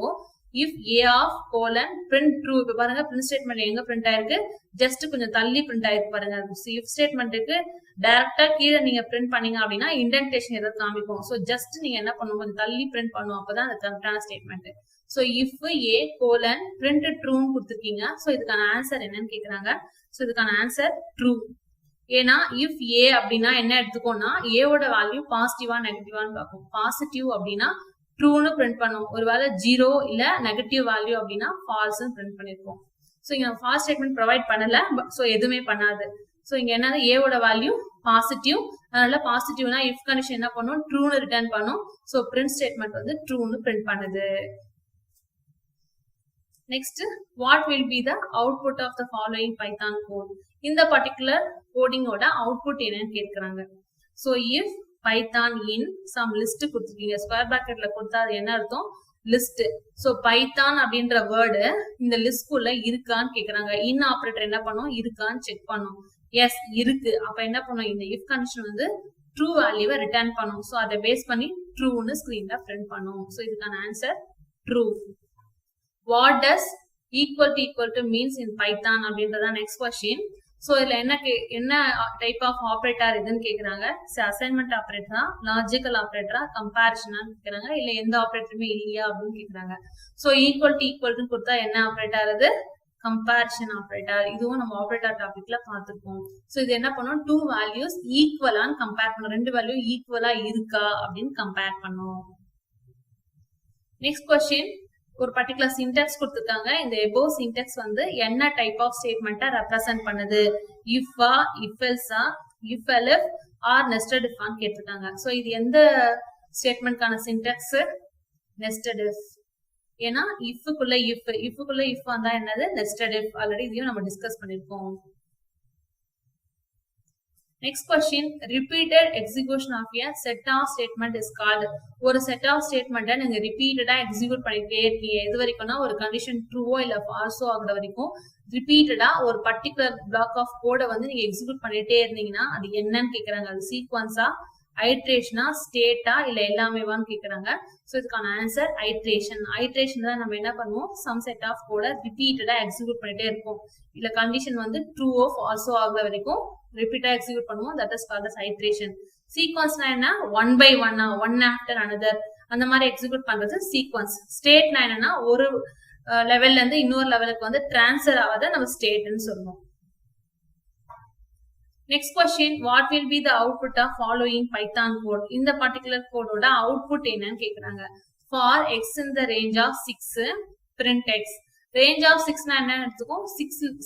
if a of colon print true. இப்ப பாருங்க print statement எங்க print ஆயிருக்கு, ஜஸ்ட் கொஞ்சம் தள்ளி print ஆயிருக்கு பாருங்க. if statementக்கு டைரக்டா கீழே நீங்க பிரிண்ட் பண்ணீங்க அப்படின்னா இன்டென்டேஷன் எரர் காமிக்கும். சோ ஜஸ்ட் நீங்க என்ன பண்ணணும், கொஞ்சம் தள்ளி பிரிண்ட் பண்ணுவோம், அப்பதான் அது கரெக்டான statement. So if a colon print true கொடுத்திருக்கீங்க. சோ இதுக்கான ஆன்சர் என்னன்னு கேக்குறாங்க. சோ இதுக்கான ஆன்சர் ட்ரூ. ஏன்னா if a அப்படின்னா என்ன எடுத்துக்கோன்னா a ஓட வேல்யூ பாசிட்டிவா நெகட்டிவான்னு பார்க்கும். பாசிட்டிவ் அப்படின்னா ட்ரூன்னு பிரிண்ட் பண்ணும். ஒருவேளை 0 இல்ல நெகட்டிவ் வேல்யூ அப்படின்னா ஃபால்ஸ்ன்னு பிரிண்ட் பண்ணிருக்கோம். சோ இங்க ஃபால்ஸ் ஸ்டேட்மெண்ட் ப்ரொவைட் பண்ணல, சோ எதுவுமே பண்ணாது. சோ இங்க என்னது, a ஓட வேல்யூ பாசிட்டிவ், அதனால பாசிட்டிவ்னா if கண்டிஷன் என்ன பண்ணும், ட்ரூன்னு ரிட்டர்ன் பண்ணும். சோ பிரிண்ட் ஸ்டேட்மெண்ட் வந்து ட்ரூன்னு பிரிண்ட் பண்ணுது. Next, what will be the output of the following python code? இந்த பர்టిక్యులர் கோடிங்கோட அவுட்புட் என்னன்னு கேக்குறாங்க. So if python in some list கொடுத்திருக்கீங்க, ஸ்கொயர் பிராக்கெட்ல கொடுத்தா அது என்ன அர்த்தம், லிஸ்ட். சோ பைத்தான் அப்படின்ற வேர்டு இந்த லிஸ்ட்குள்ள இருக்கான்னு கேக்குறாங்க. இன் ஆபரேட்டர் என்ன பண்ணும், இருக்கான்னு செக் பண்ணும். எஸ் இருக்கு. அப்ப என்ன பண்ணும், இந்த if கண்டிஷன் வந்து ட்ரூ வேல்யூவை ரிட்டர்ன் பண்ணும். சோ அதை பேஸ் பண்ணி ட்ரூன்னு ஸ்கிரீன்ல பிரிண்ட் பண்ணும். சோ இதுக்கான answer true. What does equal to means in Python அப்படின்றத நெக்ஸ்ட் क्वेश्चन. சோ இதுல என்ன டைப் ஆஃப் ஆபரேட்டர் இதுன்னு கேக்குறாங்க. அசைன்மெண்ட் ஆபரேட்டரா, லாஜிக்கல் ஆபரேட்டரா, கம்பேரிஷனா கேக்குறாங்க, இல்ல எந்த ஆபரேட்டருமே இல்லையா அப்படின்னு கேக்குறாங்க. சோ ஈக்குவல் டு கொடுத்தா என்ன ஆபரேட்டர், அது கம்பேரிஷன் ஆபரேட்டர். இதுவும் நம்ம ஆபரேட்டர் டாபிக்ல பார்த்திருக்கோம். சோ இது என்ன பண்ணும், டூ வேல்யூஸ் ஈக்குவலான்னு கம்பேர் பண்ணும். ரெண்டு வேல்யூ ஈக்குவலா இருக்கா அப்படின்னு கம்பேர் பண்ணும். நெக்ஸ்ட் क्वेश्चन, ஒரு பர்టిక్యులர் சின்டாக்ஸ் கொடுத்திருக்காங்க. இந்த எபோவ் சின்டாக்ஸ் வந்து என்ன டைப் ஆஃப் ஸ்டேட்மெண்ட்டை ரெப்ரசென்ட் பண்ணுது, இஃபா, இஃப் எல்ஸா, if elif or nested if ஆன்னு கேட்டிருக்காங்க. சோ இது எந்த ஸ்டேட்மெண்ட்கான சின்டாக்ஸ், நெஸ்டட் இஃப். ஏன்னா இஃப்க்குள்ள இஃப் வந்தா என்னது, நெஸ்டட் இஃப். ஆல்ரெடி இதையும் நம்ம டிஸ்கஸ் பண்ணிருக்கோம். Next question, repeated execution of a set of statement is called. ஒரு set of statement நீங்க repeated execute பண்ணிட்டே இருக்கீங்க. எது வரைக்கும்னா ஒரு கண்டிஷன் ட்ரூவோ இல்ல ஃபால்ஸோ ஆகுற வரைக்கும் repeated ஒரு particular block of code வந்து நீங்க execute பண்ணிட்டே இருந்தீங்கன்னா அது என்னன்னு கேக்குறாங்க. அது சீக்வன்ஸா, ஐட்ரேஷனா, ஸ்டேட்டா, இல்ல எல்லாமேவான்னு கேக்குறாங்க. சோ இதுக்கான ஆன்சர் ஐட்ரேஷன். ஐட்ரேஷன் தான் நம்ம என்ன பண்ணுவோம், சம் செட் ஆஃப் கோட ரிப்பீட்டடா எக்ஸிக்யூட் பண்ணிட்டே இருப்போம். இல்ல கண்டிஷன் வந்து ட்ரூவோ ஃபால்ஸோ ஆகுற வரைக்கும் ரிப்பீட்டா எக்ஸிக்யூட் பண்ணுவோம். That is called as iteration. சீக்வன்ஸ்னா என்ன, ஒன் பை ஒன்னா, ஒன் ஆஃப்டர் அனதர், அந்த மாதிரி எக்ஸிக்யூட் பண்றது சீக்வன்ஸ். ஸ்டேட்னா என்னன்னா ஒரு லெவல்ல இருந்து இன்னொரு லெவலுக்கு வந்து டிரான்ஸ்ஃபர் ஆகாத நம்ம ஸ்டேட்னு சொல்லுவோம். Next question, what will be the output of following Python code? இந்த particular code ஓட output என்னன்னு கேக்குறாங்க. For x in the range of 6, print x. Range of 6 னா என்ன எடுத்துக்கும்?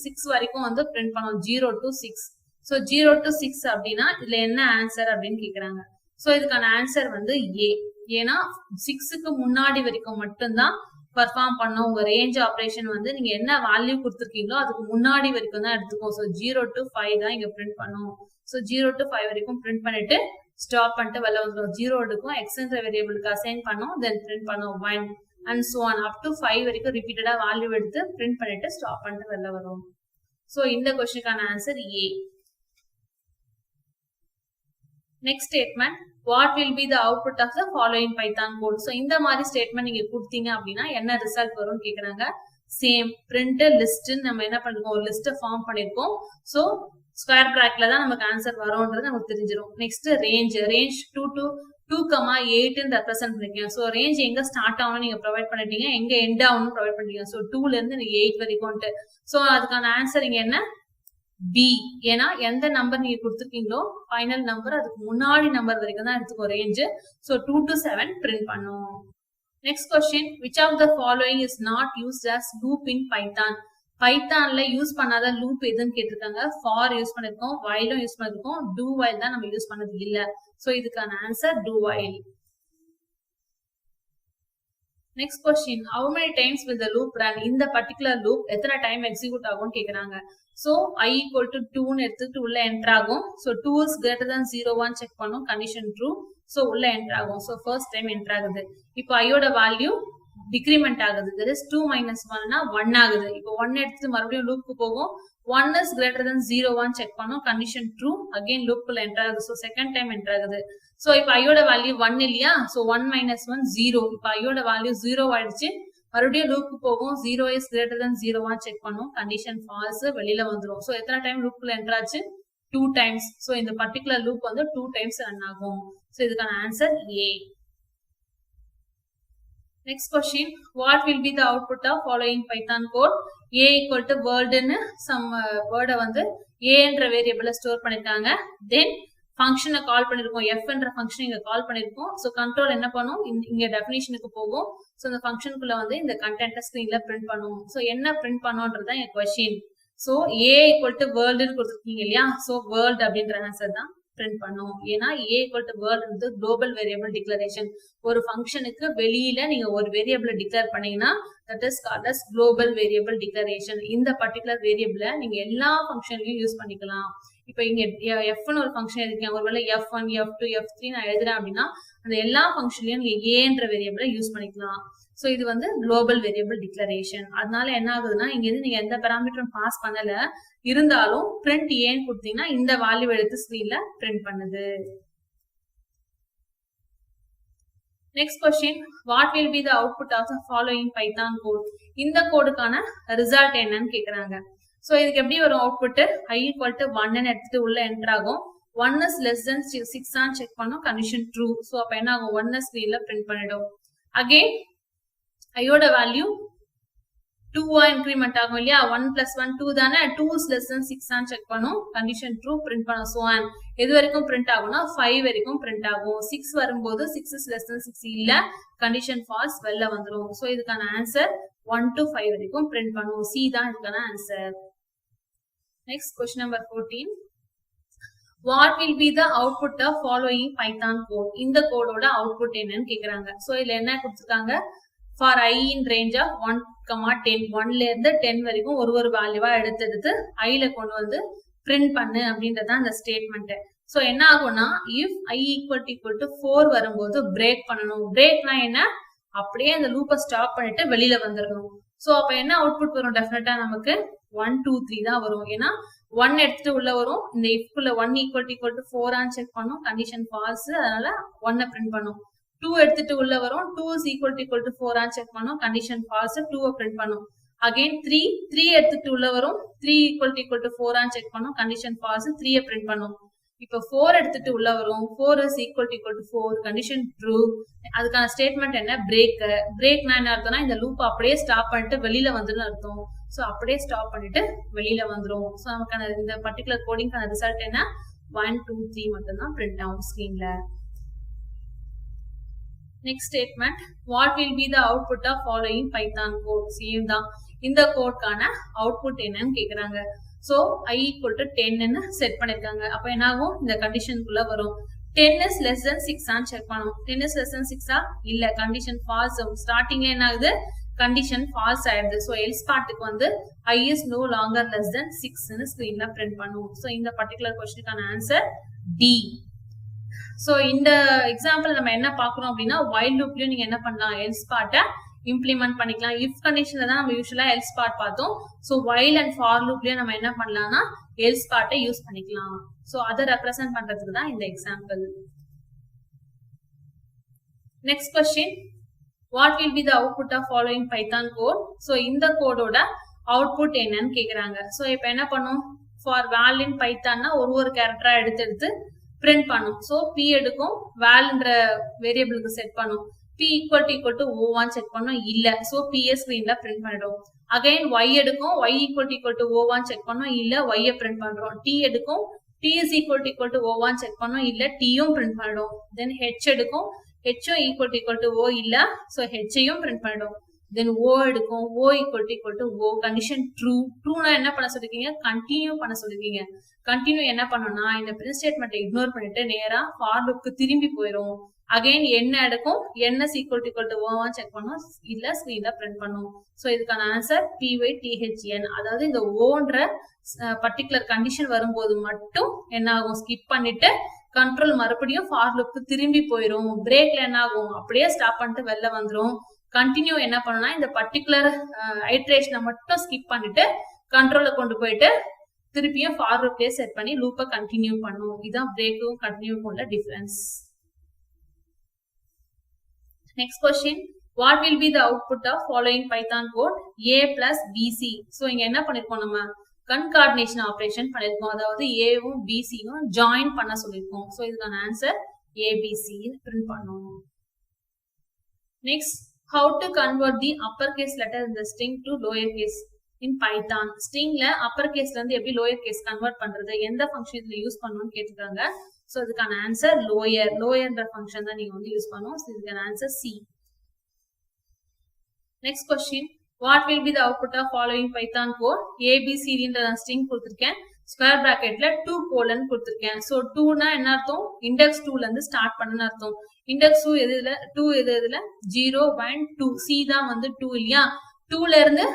6 வரைக்கும் வந்து print பண்ணும். 0 to 6. So 0 to 6 அப்படின்னா இதுல என்ன ஆன்சர் அப்படின்னு கேக்குறாங்க. So இதுக்கான ஆன்சர் வந்து A. ஏன்னா 6க்கு முன்னாடி வரைக்கும் மட்டும்தான் பர்ஃபார்ம் பண்ணோம். உங்க ரேஞ்ச் ஆபரேஷன் வந்து நீங்க என்ன வேல்யூ கொடுத்துருக்கீங்களோ அதுக்கு முன்னாடி வரைக்கும் தான் எடுத்துக்கும். ஸோ 0 to 5 தான் இங்க பிரிண்ட் பண்ணும். ஸோ 0 to 5 வரைக்கும் பிரிண்ட் பண்ணிட்டு ஸ்டாப் பண்ணிட்டு வெளில வந்துடும். 0 எடுக்கும் எக்ஸ்ன்ற வேரியபிளுக்கு அசைன் பண்ணோம், தென் பிரிண்ட் பண்ணோம் 1 and so on up to 5 வரைக்கும் ரிப்பீட்டடா வேல்யூ எடுத்து பிரிண்ட் பண்ணிட்டு ஸ்டாப் பண்ணிட்டு வெளில வரும். ஸோ இந்த கொஸ்டினுக்கான answer A. Next statement, what will be the output of the following Python code? So இந்த மாதிரி ஸ்டேட்மெண்ட் நீங்க கொடுத்தீங்க அப்படின்னா என்ன ரிசல்ட் வரும்னு கேக்குறாங்க. சேம் பிரிண்ட் லிஸ்ட் நம்ம என்ன பண்ணிருக்கோம், ஒரு லிஸ்ட் ஃபார்ம் பண்ணிருக்கோம். சோ ஸ்கொயர் பிராக்கெட்ல தான் நமக்கு ஆன்சர் வரும்ன்றது நமக்கு தெரிஞ்சிடும். நெக்ஸ்ட் ரேஞ்ச் 2 to 2,8 ரெப்ரசென்ட் பண்ணிருக்கீங்க. சோ ரேஞ்ச் எங்க ஸ்டார்ட் ஆகணும் நீங்க ப்ரொவைட் பண்ணிட்டீங்க, எங்க எண்ட் ஆகணும் ப்ரொவைட் பண்ணிட்டீங்க. சோ 2ல இருந்து 8 வரைக்கும். சோ அதுக்கான ஆன்சர் இங்க என்ன, B. ஏன்னா எந்த நம்பர் நீங்க கொடுத்துருக்கீங்களோ ஃபைனல் நம்பர் அதுக்கு முன்னாடி நம்பர் வரைக்கும் தான் எடுத்துக்கோ ரேஞ்ச். சோ 2 to 7 பிரிண்ட் பண்ணும். Next question, which of the following is not used as loop in Python? பைத்தான்ல யூஸ் பண்ணாத லூப் எதுன்னு கேட்டிருக்காங்க. ஃபார் யூஸ் பண்ணிருக்கோம், while யூஸ் பண்ணிருக்கோம், do while தான் நம்ம யூஸ் பண்ணது இல்ல. சோ இதுக்கான answer do while. Next question, how many times will the loop run? இந்த particular loop எத்தனை டைம் எக்ஸிக்யூட் ஆகும்னு கேக்குறாங்க. So I equal to 2 ன்னு எடுத்துட்டு உள்ள என்டர் ஆகும். So 2 is greater than 0 1 check பண்ணும், கண்டிஷன் ட்ரூ. So உள்ள என்டர் ஆகும். So first டைம் என்டர் ஆகுது. இப்போ I யோட வேல்யூ டிக்ரிமெண்ட் ஆகுது. that is 2 minus 1 னா 1 ஆகுது. இப்போ 1 எடுத்து மறுபடியும் லூப்க்கு போகும். 1 is greater than 0 1 செக் பண்ணும், கண்டிஷன் ட்ரூ. அகைன் லூப்க்குள்ள என்டர் ஆகுது. So செகண்ட் டைம் என்டர் ஆகுது. So இப்போ I யோட வேல்யூ 1 இல்லையா. So 1 minus 1 0. இப்போ I யோட வேல்யூ 0 ஆயிடுச்சு. மறுபடியும் லூப்க்கு போகும். 0 is greater than 0 1 செக் பண்ணும், கண்டிஷன் ஃபால்ஸ், வெளியில வந்துரும். சோ எத்தனை டைம் லூப்க்குள்ள என்டர் ஆச்சு, 2 டைம்ஸ். சோ இந்த பர்టిక్యులர் லூப் வந்து 2 டைம்ஸ் ரன் ஆகும். சோ இதுக்கான answer A. Next question, what will be the output of following Python code? A equal to word ன்னு some word வந்து A என்ற வேரியபிள ஸ்டோர் பண்ணிருக்காங்க. தென் ஃபங்க்ஷனை கால் பண்ணிருக்கோம், f என்ற ஃபங்க்ஷன் இங்க கால் பண்ணிருக்கோம். சோ கண்ட்ரோல் என்ன பண்ணும், இங்க டெஃபினிஷனுக்கு போகும். சோ இந்த ஃபங்க்ஷனுக்குள்ள வந்து இந்த கண்டென்ட் ஸ்கிரீன்ல பிரிண்ட் பண்ணும். சோ என்ன பிரிண்ட் பண்ணும்ன்றதுதான் என் question. So A equal to world ன்னு கொடுத்திருக்கீங்க இல்லையா. சோ world அப்படின்ற ஆன்சர் தான் பிரிண்ட் பண்ணும். ஏன்னா A equal to world வந்து குளோபல் வேரியபிள் டிக்ளரேஷன். ஒரு ஃபங்க்ஷனுக்கு வெளியில நீங்க ஒரு வேரியபிளை டிக்ளேர் பண்ணீங்கன்னா that is called as global variable declaration. இந்த பர்టిక్యులர் வேரியபிளை நீங்க எல்லா ஃபங்க்ஷன்லயும் யூஸ் பண்ணிக்கலாம். இப்போ இங்க f ன்னு ஒரு ஃபங்க்ஷன் இருக்கேன், ஒருவேளை f1 f2 f3 நான் எழுதுறேன் அப்படின்னா அந்த எல்லா ஃபங்க்ஷன்லயும் நீங்க a என்ற வேரியபிளை யூஸ் பண்ணிக்கலாம். சோ இது வந்து குளோபல் வேரியபிள் டிக்ளரேஷன். அதனால என்ன ஆகுதுன்னா இங்க இருந்து நீங்க எந்த பாராமீட்டரும் பாஸ் பண்ணல இருந்தாலும் பிரிண்ட் ஏன்னு கொடுத்தீங்கன்னா இந்த வேல்யூ எடுத்து ஸ்கிரீன்ல பிரிண்ட் பண்ணுது. Next question, what will be the output of the following Python code? இந்த கோடுக்கான ரிசல்ட் என்னன்னு கேக்குறாங்க. சோ இதுக்கு எப்படி ஒரு அவுட்புட், I equal to 1 ன்னு எடுத்துட்டு உள்ள என்டர் ஆகும். 1 is less than 6 on check பண்ணும், கண்டிஷன் ட்ரூ. சோ அப்ப என்ன ஆகும், 1 ஸ்கிரீன்ல பிரிண்ட் பண்ணிடும். அகைன் I யோட வேல்யூ 2 இன்கிரிமெண்ட் ஆகும் இல்லையா. 1 plus 1 2 தானே. 2 is less than 6 on check பண்ணும், கண்டிஷன் ட்ரூ, பிரிண்ட் பண்ணும். சோ ஆன் எது வரைக்கும் பிரிண்ட் ஆகும்னா 5 வரைக்கும் பிரிண்ட் ஆகும். 6 வரும்போது 6 is less than 6 இல்ல, கண்டிஷன் ஃபால்ஸ், வெளில வந்துரும். சோ இதுக்கான ஆன்சர் 1 to 5 வரைக்கும் பிரிண்ட் பண்ணும். C தான் இதுக்கான answer. Next question number 14, what will be the output of following Python code? இந்த கோடோட அவுட்புட் என்னன்னு கேக்குறாங்க. சோ இதுல என்ன கொடுத்திருக்காங்க, for I in range of 1, 10, 1ல இருந்து 10 வரைக்கும் ஒரு வேல்யூவா எடுத்து I ல கொண்டு வந்து பிரிண்ட் பண்ணு அப்படின்றதான் அந்த ஸ்டேட்மெண்ட். சோ என்ன ஆகும்னா if I equal to 4 வரும்போது பிரேக் பண்ணணும். பிரேக்னா என்ன, அப்படியே அந்த லூப்பை ஸ்டாப் பண்ணிட்டு வெளியில வந்துடணும். சோ அப்ப என்ன அவுட்புட் வரும், டெஃபினட்டா நமக்கு 1 2 3 தான் வரும். ஏன்னா 1 எடுத்துட்டு உள்ள வரும், இந்த ifக்குள்ள 1 equal to 4 ஆன் செக் பண்ணும், கண்டிஷன் ஃபால்ஸ், அதனால 1 பிரிண்ட் பண்ணும். 2 எடுத்துட்டு உள்ள வரும், 2 is equal to 4 on check பண்ணும், கண்டிஷன் ஃபால்ஸ், 2 பிரிண்ட் பண்ணும். அகைன் 3 எடுத்துட்டு உள்ள வரும், 3 equal to 4 ஆன் செக் பண்ணும், கண்டிஷன் ஃபால்ஸ், 3 பிரிண்ட் பண்ணும். இப்போ 4 எடுத்துட்டு உள்ள வரும் 4 is equal to 4 condition true. அதுக்கான ஸ்டேட்மெண்ட் என்ன பிரேக்னா என்ன அர்த்தம்னா இந்த லூப் அப்படியே ஸ்டாப் பண்ணிட்டு வெளியில வந்துடும் அர்த்தம். ஸோ அப்படியே ஸ்டாப் பண்ணிட்டு வெளியில வந்துடும். ஸோ நமக்கான இந்த பர்டிகுலர் கோடிங்கான ரிசல்ட் என்ன 1 2 3 மட்டும் தான் பிரிண்ட் ஆகும் ஸ்கிரீன்ல. Next statement what will be the output of following Python code. Same தான். இந்த கோட்கான அவுட்புட் என்னன்னு கேக்குறாங்க. So I equal to 10 set பண்ணிருக்காங்க. அப்ப என்ன ஆகும் இந்த கண்டிஷனுக்குள்ள வரும் 10 is less than 6 ஆன்னு செக் பண்ணணும். 10 is less than 6 இல்ல கண்டிஷன் ஃபால்ஸ் ஆகும். ஸ்டார்டிங்ல என்ன ஆகுது கண்டிஷன் ஃபால்ஸ் ஆயிடுது. சோ எல்ஸ் பார்ட்டுக்கு வந்து I is no longer less than 6 ன்னு ஸ்கிரீன்ல பிரிண்ட் பண்ணுவோம். சோ இந்த பர்டிகுலர் क्वेश्चनக்கான ஆன்சர் D. சோ இந்த எக்ஸாம்பிள் நம்ம என்ன பாக்குறோம் அப்படின்னா while loopலயும் நீங்க என்ன பண்ணலாம் எல்ஸ் பார்ட்ட இம்ப்ளிமெண்ட் பண்ணிக்கலாம். இஃப் கண்டிஷன்ல தான் நம்ம யூசுவலா எல்ஸ் பார்ட் பார்த்தோம். சோ while and for loopலயும் நம்ம என்ன பண்ணலாம்னா எல்ஸ் பார்ட்டை யூஸ் பண்ணிக்கலாம். சோ அதை ரெப்ரசென்ட் பண்றதுக்கு தான் இந்த example. Next question what will be the output of following python code. So இந்த கோடோட அவுட்புட் என்னன்னு கேக்குறாங்க. சோ இப்போ என்ன பண்ணும் for val in python ஒரு கேரக்டரா எடுத்து பிரிண்ட் பண்ணும். சோ p எடுக்கும் valன்ற வேரியபிளுக்கு செட் பண்ணும். p equal to o1 check பண்ணோம் இல்ல. சோ ps ஸ்கிரீன்ல பிரிண்ட் பண்ணிடும். அகைன் y எடுக்கும் y equal to o1 check பண்ணோம் இல்ல y பிரிண்ட் பண்றோம். t எடுக்கும் t is equal to o1 check பண்ணோம் இல்ல t யும் பிரிண்ட் பண்ணிடும். தென் h எடுக்கும் h equal to o இல்ல. சோ h யும் பிரிண்ட் பண்ணிடும். தென் o எடுக்கும் o equal to o condition true. ட்ரூனா என்ன பண்ண சொல்லிருக்கீங்க கண்டினியூ பண்ண சொல்லிருக்கீங்க. கண்டினியூ என்ன பண்ணணும்னா இந்த பிரிண்ட் ஸ்டேட்மெண்ட் இக்னோர் பண்ணிட்டு நேரா ஃபார் லூப்க்கு திரும்பி போயிடும். அகைன் என்ன எடுக்கும் n is equal to o1 check பண்ணோம் இல்ல ஸ்கிரீன்ல பிரிண்ட் பண்ணும். சோ இதுக்கான ஆன்சர் pythn. அதாவது இந்த ஓன்ற பர்டிகுலர் கண்டிஷன் வரும்போது மட்டும் என்ன ஆகும் ஸ்கிப் பண்ணிட்டு கண்ட்ரோல் மறுபடியும் ஃபார் லூப்க்கு திரும்பி போயிடும். பிரேக்ல என்ன ஆகும் அப்படியே ஸ்டாப் பண்ணிட்டு வெளில வந்துடும். கண்டினியூ என்ன பண்ணணும்னா இந்த பர்டிகுலர் ஐட்ரேஷனை மட்டும் ஸ்கிப் பண்ணிட்டு கண்ட்ரோல கொண்டு போயிட்டு திருப்பியும் ஃபார் லூப்லயே செட் பண்ணி லூப்பை கண்டினியூ பண்ணும். இதுதான் பிரேக்கும் கண்டினியூக்கும் உள்ள difference. Next question, what will be the output of following Python code A plus BC. So இங்க என்ன பண்ணிருக்கோம் நம்ம concatenation operation பண்ணிருக்கோம். அதாவது A வும் BC வும் join பண்ண சொல்லிருக்கோம். So இதுக்கான ஆன்சர் ABC print பண்ணணும். Next, how to convert the uppercase letter in the string to lowercase in Python. Stringல uppercaseல இருந்து எப்படி lowercase convert பண்றது எந்த ஃபங்க்ஷன் இதுல யூஸ் பண்ணணும்னு கேட்டிருக்காங்க. So இதுக்கான ஆன்சர் lowerன்ற ஃபங்க்ஷன் தான் நீங்க வந்து யூஸ் பண்ணணும். So இதுக்கான answer C. Next question, what will be the output of following Python code. ABCD ன்ற ஸ்ட்ரிங் கொடுத்திருக்கேன். ஸ்கொயர் பிராக்கெட்ல 2 கோலன் கொடுத்திருக்கேன். So 2 னா என்ன அர்த்தம் இண்டெக்ஸ் 2ல இருந்து ஸ்டார்ட் பண்ணனும் அர்த்தம். இண்டெக்ஸ் 2 எதுல 0 1 2 C தான் வந்து 2 இல்லையா. 2ல இருந்து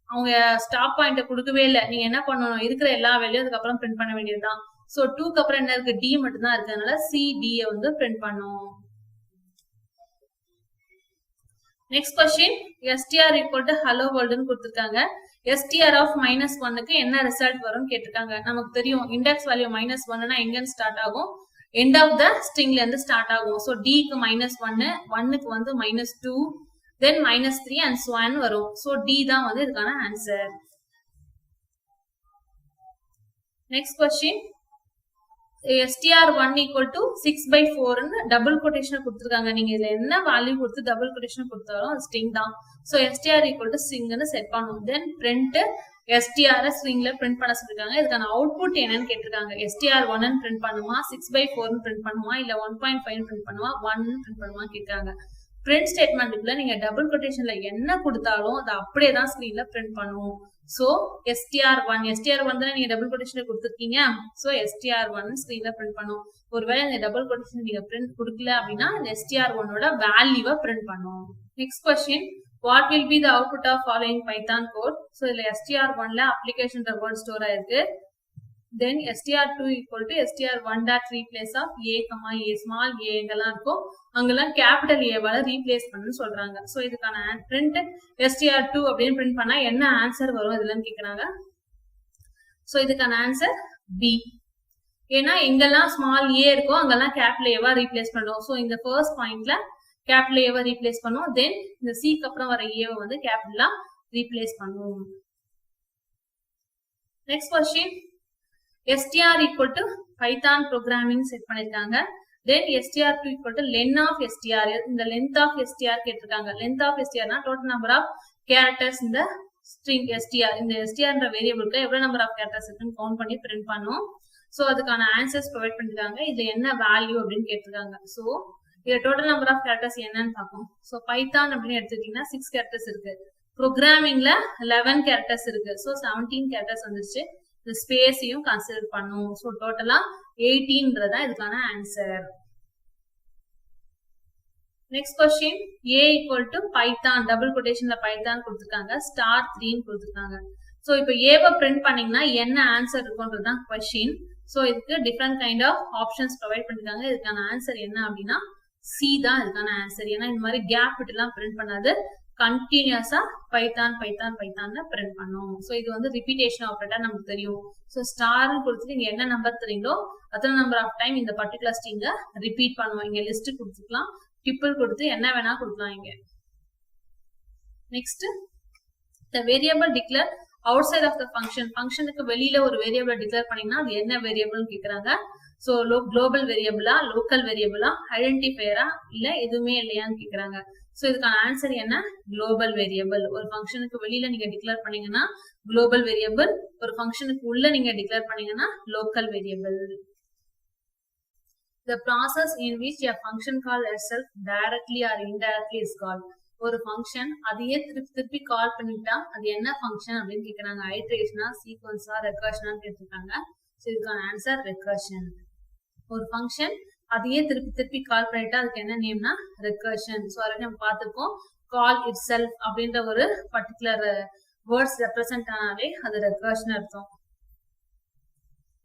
அவங்க ஸ்டாப் பாயிண்ட கொடுக்கவே இல்லை. நீங்க என்ன பண்ணணும் இருக்கிற எல்லா வேலையும் அதுக்கு அப்புறம் பிரிண்ட் பண்ண வேண்டியதுதான். சோ 2க்கு அப்புறம் என்ன இருக்கு D மட்டும் தான் இருக்கு. அதனால C D வந்து பிரிண்ட் பண்ணும். Next question, str equal to hello world ன்னு கொடுத்திருக்காங்க. str of -1க்கு என்ன ரிசல்ட் வரும்னு கேட்டிருக்காங்க. நமக்கு தெரியும் இண்டெக்ஸ் வேல்யூ -1 னா எங்க ஸ்டார்ட் ஆகும் எண்ட் ஆஃப் த ஸ்ட்ரிங்ல இருந்து ஸ்டார்ட் ஆகும். சோ D க்கு -1 1க்கு வந்து -2 then -3 and so on வரும். சோ D தான் வந்து இதுக்கான answer. Next question, str1 equal to 6/4 ன்னு டபுள் கொட்டேஷன் கொடுத்திருக்காங்க. நீங்க இதுல என்ன வேல்யூ கொடுத்து டபுள் கொட்டேஷன் கொடுத்தாலும் அது ஸ்ட்ரிங் தான். So str equal to string ன்னு செட் பண்ணும். தென் print str ஸ்ட்ரிங்ல பிரிண்ட் பண்ண சொல்லிருக்காங்க. இதுக்கான அவுட்புட் என்னன்னு கேட்டிருக்காங்க. str1 ன்னு பிரிண்ட் பண்ணுமா 6/4 ன்னு பிரிண்ட் பண்ணுமா இல்ல 1.5 ன்னு பிரிண்ட் பண்ணுமா 1 ன்னு பிரிண்ட் பண்ணுமா கேட்காங்க. பிரிண்ட் ஸ்டேட்மெண்ட்ல நீங்க டபுள் கொட்டேஷன்ல என்ன கொடுத்தாலும் அது அப்படியே தான் ஸ்கிரீன்ல பிரிண்ட் பண்ணும். சோ str1 தான் நீங்க டபுள் கொட்டேஷன்ல கொடுத்திருக்கீங்க. சோ str1 ஸ்கிரீன்ல பிரிண்ட் பண்ணும். ஒருவேளை இந்த டபுள் கொட்டேஷன் நீங்க பிரிண்ட் கொடுக்கல அப்படின்னா இந்த str1 ஓட வேல்யூவை பிரிண்ட் பண்ணும். Next question, what will be the output of following Python code. So இதுல str1 ல application word ஸ்டோர் ஆயிருக்கு. then str2 equal to str1 dot replace of a, a small a எங்கெல்லாம் இருக்கும் அங்கெல்லாம் கேபிட்டல் A வால ரீப்ளேஸ் பண்ணு சொல்றாங்க. So இதுக்கான print str2 அப்படின்னு பிரிண்ட் பண்ணா என்ன ஆன்சர் வரும் இதுலன்னு கேக்குறாங்க. சோ இதுக்கான ஆன்சர் B. ஏன்னா எங்கெல்லாம் ஸ்மால் a இருக்கோ அங்கெல்லாம் கேபிட்டல் A வா ரீப்ளேஸ் பண்றோம். சோ இந்த ஃபர்ஸ்ட் பாயிண்ட்ல கேபிட்டல் A வா ரீப்ளேஸ் பண்ணுவோம். தென் இந்த C க்கு அப்புறம் வர A வந்து கேபிட்டலா ரீப்ளேஸ் பண்ணுவோம். Next question, str equal to Python programming set பண்ணிருக்காங்க. Then str2 equal to len of str. இந்த length of str கேட்டிருக்காங்க. Length of str னா total number of characters in the string str. இந்த str என்ற வேரியபிளுக்கு எவ்வளவு number of characters இருக்குன்னு count பண்ணி print பண்ணோம். சோ அதுக்கான ஆன்சர்ஸ் ப்ரொவைட் பண்ணிருக்காங்க. இது என்ன வேல்யூ அப்படின்னு கேட்டிருக்காங்க. சோ இது டோட்டல் நம்பர் ஆஃப் கேரக்டர்ஸ் என்னன்னு பார்ப்போம். சோ பைத்தான் அப்படின்னு எடுத்துக்கிட்டீங்கன்னா 6 கேரக்டர்ஸ் இருக்கு. ப்ரோக்ராமிங்ல 11 கேரக்டர்ஸ் இருக்கு. சோ 17 கேரக்டர்ஸ் வந்துருச்சு. இந்த ஸ்பேஸையும் கன்சிடர் பண்ணும். சோ டோட்டலா 18ன்றதா இதுக்கான answer. Next question a equal to python double கோட்டேஷன்ல பைத்தான் கொடுத்திருக்காங்க *3 ன்னு கொடுத்திருக்காங்க. சோ இப்போ a வை பிரிண்ட் பண்ணீங்கன்னா என்ன ஆன்சர் இருக்கும்ன்றதுதான் क्वेश्चन. சோ இதுக்கு different kind of options provide பண்ணிருக்காங்க. இதுக்கான ஆன்சர் என்ன அப்படின்னா சி தான் இதுக்கான ஆன்சர். ஏன்னா இந்த மாதிரி கேப் விட்டுலாம் பிரிண்ட் பண்ணாது, கண்டினியூஸா பைத்தான் பைத்தான் பைத்தான்னு பிரிண்ட் பண்ணும். சோ இது வந்து ரிப்பீட்டேஷன் ஆபரேட்டர் நமக்கு தெரியும். சோ ஸ்டார்னு கொடுத்துட்டு இங்க என்ன நம்பர் தெரியுங்களோ அத்தனை நம்பர் ஆஃப் டைம் இந்த பர்டிகுலர் ஸ்ட்ரிங்க ரிப்பீட் பண்ணுவோம். இங்க லிஸ்ட் கொடுத்துக்கலாம், டிப்பிள் கொடுத்து என்ன வேணா கொடுக்கலாம் இங்க. Next the variable declare outside of the function. ஃபங்க்ஷனுக்கு வெளியில ஒரு வேரியபிளை டிக்ளேர் பண்ணீங்கன்னா அது என்ன வேரியபிள்னு கேக்குறாங்க. சோ குளோபல் வேரியபிளா, லோக்கல் வேரியபிளா, ஐடென்டிஃபையரா, இல்ல எதுவுமே இல்லையான்னு கேக்குறாங்க. சோ இதுக்கான ஆன்சர் என்ன? Global variable. ஒரு ஃபங்க்ஷனுக்கு வெளியில நீங்க டிக்ளேர் பண்ணீங்கன்னா குளோபல் வேரியபிள், ஒரு ஃபங்க்ஷனுக்கு உள்ள நீங்க டிக்ளேர் பண்ணீங்கன்னா local variable. The process in which a function call itself directly or indirectly is called. ஒரு ஃபங்க்ஷன் அதையே திருப்பி கால் பண்ணிட்டா அது என்ன ஃபங்க்ஷன் அப்படின்னு கேக்குறாங்க. ஐட்ரேஷனா, சீக்வன்ஸா, ரெக்கர்ஷனா கேட்டிருக்காங்க. சோ இதுக்கான ஆன்சர் ரெக்கர்ஷன். ஒரு ஃபங்க்ஷன் அதையே திருப்பி கால் பண்ணிட்டா அதுக்கு என்ன நேம்னா ரெக்கர்ஷன். சோ ஆல்ரெடி நம்ம பார்த்திருக்கோம். கால் இட் செல்ஃப் அப்படின்ற ஒரு பர்டிகுலர் வேர்ட்ஸ் ரெப்ரசென்ட் ஆனாலே அது ரெக்கர்ஷன் அர்த்தம்.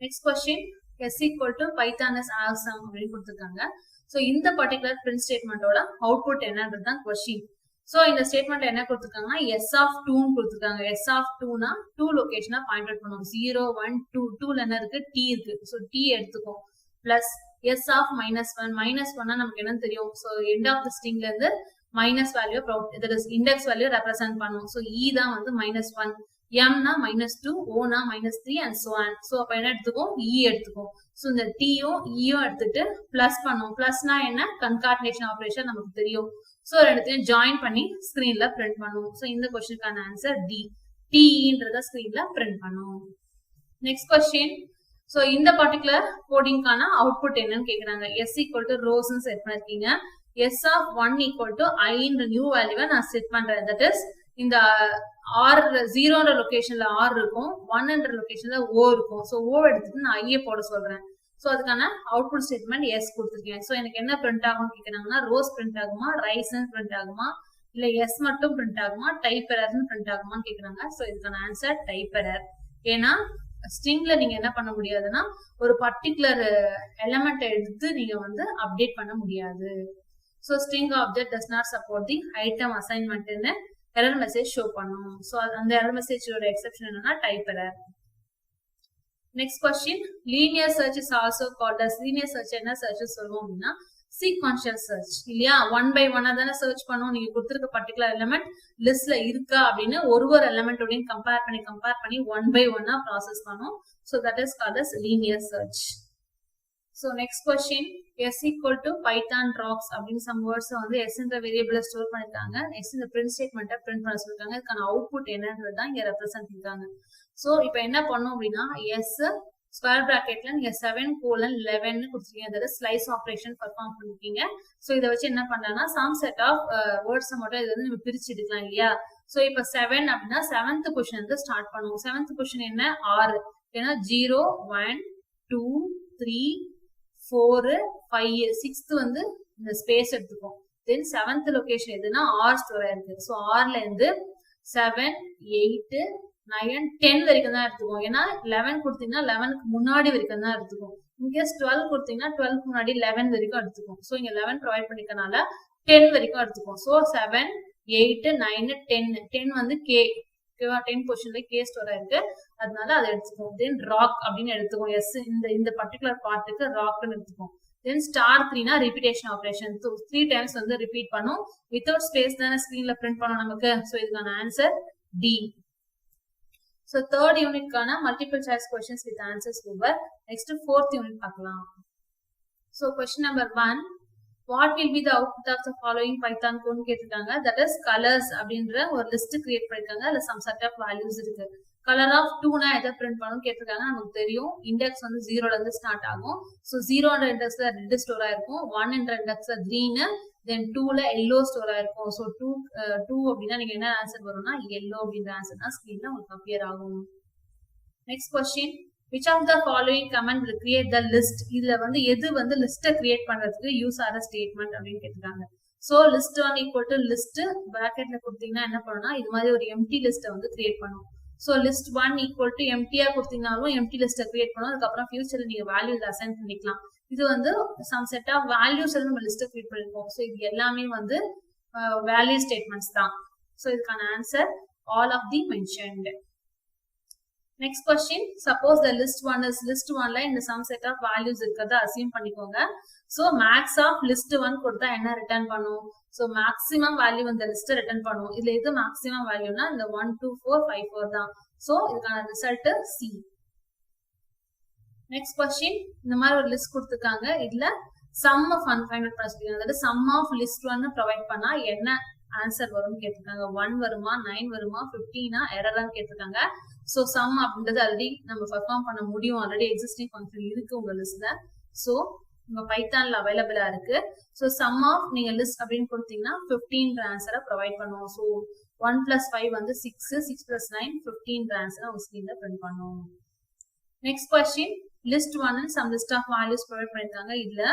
Next question s equal to python is awesome அப்படின்னு கொடுத்திருக்காங்க. சோ இந்த பர்டிகுலர் பிரிண்ட் ஸ்டேட்மெண்டோட அவுட்புட் என்னன்றது தான் क्वेश्चन. சோ இந்த ஸ்டேட்மெண்ட் என்ன கொடுத்திருக்காங்கன்னா s of 2 ன்னு கொடுத்திருக்காங்க. s of 2 னா 2 லொகேஷனா பாயிண்ட் அவுட் பண்ணுவோம். 0 1 2 2ல என்ன இருக்கு? t இருக்கு. சோ t எடுத்துக்கோ. Plus s of -1. -1 னா நமக்கு என்ன தெரியும்? சோ எண்ட் ஆஃப் தி ஸ்ட்ரிங்ல இருந்து minus value that is index value represent பண்ணுவோம். சோ e தான் வந்து -1, m னா -2, o னா -3 and so on. சோ அப்ப என்ன எடுத்துக்கோ? e எடுத்துக்கோ. சோ இந்த t யும் e யும் எடுத்துட்டு பிளஸ் பண்ணுவோம். பிளஸ்னா என்ன? கன்கார்டினேஷன் ஆபரேஷன் நமக்கு தெரியும். சோ ரெண்டுத்தையும் ஜாயின் பண்ணி ஸ்கிரீன்ல பிரிண்ட் பண்ணுவோம். சோ இந்த क्वेश्चनக்கான ஆன்சர் d. t-ன்றத ஸ்கிரீன்ல பிரிண்ட் பண்ணுவோம். Next question. சோ இந்த பர்టిక్యులர் கோடிங்கான அவுட்புட் என்னன்னு கேக்குறாங்க. s equal to rows ன்னு செட் பண்ணிருக்கீங்க. s of 1 equal to I ன்ற நியூ வேல்யூவை நான் செட் பண்றேன். தட் இஸ் இந்த r 0ன்ற லொகேஷன்ல r இருக்கும், 1ன்ற லொகேஷன்ல o இருக்கும். சோ o எடுத்துட்டு நான் i போட சொல்றேன். சோ அதுக்கான அவுட்புட் ஸ்டேட்மெண்ட் s கொடுத்திருக்கேன். சோ எனக்கு என்ன பிரிண்ட் ஆகும் கேக்குறாங்கன்னா ரோஸ் பிரிண்ட் ஆகுமா, ரைஸ்ன்னு பிரிண்ட் ஆகுமா, இல்ல s மட்டும் பிரிண்ட் ஆகுமா, டைப் எரர்னு பிரிண்ட் ஆகுமான்னு கேக்குறாங்க. சோ இதுக்கான ஆன்சர் டைப் எரர். ஏன்னா ஸ்ட்ரிங்ல நீங்க என்ன பண்ண முடியாதுன்னா ஒரு பர்டிகுலர் எலிமெண்ட் எடுத்து நீங்க வந்து அப்டேட் பண்ண முடியாது. So string object does not support the item assignment ன்னு எரர் மெசேஜ் ஷோ பண்ணும். சோ அந்த எரர் மெசேஜோட எக்ஸெப்ஷன் என்னன்னா type error. Next question. linear search is also called as linear search. என்ன சர்ச் சொல்லுவோம் அப்படின்னா sequential search இல்லையா? 1 by 1 தான search பண்ணுவோம். நீங்க கொடுத்திருக்க பர்టిక్యులர் எலிமெண்ட் லிஸ்ட்ல இருக்கா அப்படின்னு ஒரு எலிமெண்டோடையும் கம்பேர் பண்ணி 1 by 1 ப்ராசஸ் பண்ணுவோம். So that is called as linear search. So next question, s equal to python rocks அப்படின்னு some words வந்து s என்ற வேரியபிள ஸ்டோர் பண்ணிருக்காங்க. நெக்ஸ்ட் இந்த பிரிண்ட் ஸ்டேட்மெண்ட்டை பிரிண்ட் பண்ண சொல்லிருக்காங்க. இதுக்கான அவுட்புட் என்னன்றது தான் இங்க ரெப்ரசன்ட் பண்ணிருக்காங்க. சோ இப்போ என்ன பண்ணோம் அப்படின்னா s ஸ்கொயர் பிராக்கெட்ல நீங்க 7:11 ன்னு கொடுத்துருக்கீங்க. அதாவது ஸ்லைஸ் ஆபரேஷன் பெர்ஃபார்ம் பண்ணிருக்கீங்க. சோ இதை வச்சு என்ன பண்ணலாம்னா சம் செட் ஆஃப் வேர்ட்ஸ் மட்டும் இது வந்து நம்ம பிரிச்சு எடுக்கலாம் இல்லையா? சோ இப்போ 7 அப்படின்னா 7th பொசிஷன் இருந்து ஸ்டார்ட் பண்ணுவோம். 7th பொசிஷன் என்ன? 6. ஏன்னா 0 1 2 3 4 5 6th வந்து இந்த ஸ்பேஸ் எடுத்துக்கும். தென் 7th லொகேஷன் எதுனா r ஸ்டோர் ஆயிருக்கு. சோ rல இருந்து 7 8 9 10 வரைக்கும் தான் எடுத்துக்கும். ஏன்னா 11 கொடுத்தீங்கன்னா 11க்கு முன்னாடி வரைக்கும் தான் எடுத்துக்கும். இன்கேஸ் 12 கொடுத்தீங்கன்னா 12க்கு முன்னாடி 11 வரைக்கும் எடுத்துக்கும். சோ இங்க 11 ப்ரொவைட் பண்ணிக்கனால 10 வரைக்கும் எடுத்துக்கும். சோ 7 8 9 10 10 வந்து k 10 பொசிஷன்ல k ஸ்டோர் ஆயிருக்கு. அதனால அதை எடுத்துக்கும். தென் ராக் அப்படின்னு எடுத்துக்கும். எஸ் இந்த பர்டிகுலர் பார்ட்டுக்கு ராக்னு எடுத்துக்கும். தென் *3 னா ரிப்பீட்டேஷன் ஆபரேஷன். 3 டைம்ஸ் வந்து ரிப்பீட் பண்ணும். வித்அவுட் ஸ்பேஸ் தான ஸ்கிரீன்ல பிரிண்ட் பண்ணோம் நமக்கு. சோ இதுக்கான answer D. So So third unit கான multiple choice questions with answers over. Next fourth unit பார்க்கலாம். So question number 1, what will be the output of the following Python code கேட்டிருக்காங்க. That is colors அப்படின்ற ஒரு list create பண்ணிருக்காங்க. அதுல some set of values இருக்கு. color of 2 னா எதை print பண்ணனும் கேட்டிருக்காங்க. நமக்கு தெரியும் இண்டெக்ஸ் வந்து 0 ல இருந்து ஸ்டார்ட் ஆகும். So 0 என்ற இண்டெக்ஸ்ல ரெட் ஸ்டோர் ஆயிருக்கும், 1 என்ற இண்டெக்ஸ்ல green, then 2 ல yellow ஸ்டோர் ஆயிருக்கும். So 2 அப்படினா நீங்க என்ன ஆன்சர் வரும்னா yellow அப்படிங்கற ஆன்சர் தான் ஸ்கிரீன்ல உங்களுக்கு அப்பியர் ஆகும். Next question, which of the following command will create the list? இதுல வந்து எது வந்து லிஸ்ட கிரியேட் பண்றதுக்கு யூஸ் ஆற ஸ்டேட்மென்ட் அப்படினு கேட்டிருக்காங்க. So list 1 equal to list bracketல கொடுத்தீங்கன்னா என்ன பண்ணும்னா இது மாதிரி ஒரு empty list வந்து கிரியேட் பண்ணும். So list 1 equal to empty-ஆ கொடுத்தீங்கனாலும் empty list create பண்ணும். அதுக்கு அப்புறம் ஃபியூச்சர்ல நீங்க வேல்யூ அசைன் பண்ணிக்கலாம். இது வந்து some set of values நம்ம லிஸ்ட் கிரியேட் பண்ணிருக்கோம். So இது எல்லாமே வந்து வேல்யூ ஸ்டேட்மென்ட்ஸ் தான். So இதுக்கான answer all of the mentioned. Next question, suppose the list 1 is list 1 ல இந்த some set of values இருக்கறத அஸ்யூம் பண்ணிக்கோங்க. So max of list 1 கொடுத்தா என்ன ரிட்டர்ன் பண்ணும்? So maximum value இந்த லிஸ்ட் ரிட்டர்ன் பண்ணும். இதுல எது maximum வேல்யூனா இந்த 1 2 4 5 4 தான். So இதுக்கான ரிசல்ட் C. Next question, இந்த மாதிரி ஒரு லிஸ்ட் கொடுத்திருக்காங்க. இதுல sum of ஃபைண்ட் அவுட் பண்ண சொல்லிருக்காங்க. அதாவது sum of list 1 ப்ரொவைட் பண்ணா என்ன ஆன்சர் வரும்னு கேட்டிருக்காங்க. 1 வருமா 9 வருமா 15 எரரான்னு கேட்டிருக்காங்க. சோ சம் அப்படின்றது ஆல்ரெடி நம்ம பெர்ஃபார்ம் பண்ண முடியும். ஆல்ரெடி எக்ஸிஸ்டிங் ஃபங்க்ஷன் இருக்கு உங்க லிஸ்ட்ல. சோ உங்க பைத்தான்ல அவைலபிளா இருக்கு. சோ சம் ஆஃப் நீங்க லிஸ்ட் அப்படின்னு கொடுத்தீங்கன்னா 15 ஆன்சரை ப்ரொவைட் பண்ணுவோம். சோ 1 + 5 வந்து 6, 6 + 9 15 ஆன்சரை உங்க ஸ்கிரீன்ல பிரிண்ட் பண்ணுவோம். Next question, list 1 some list of values provide பண்ணிருக்காங்க. இதுல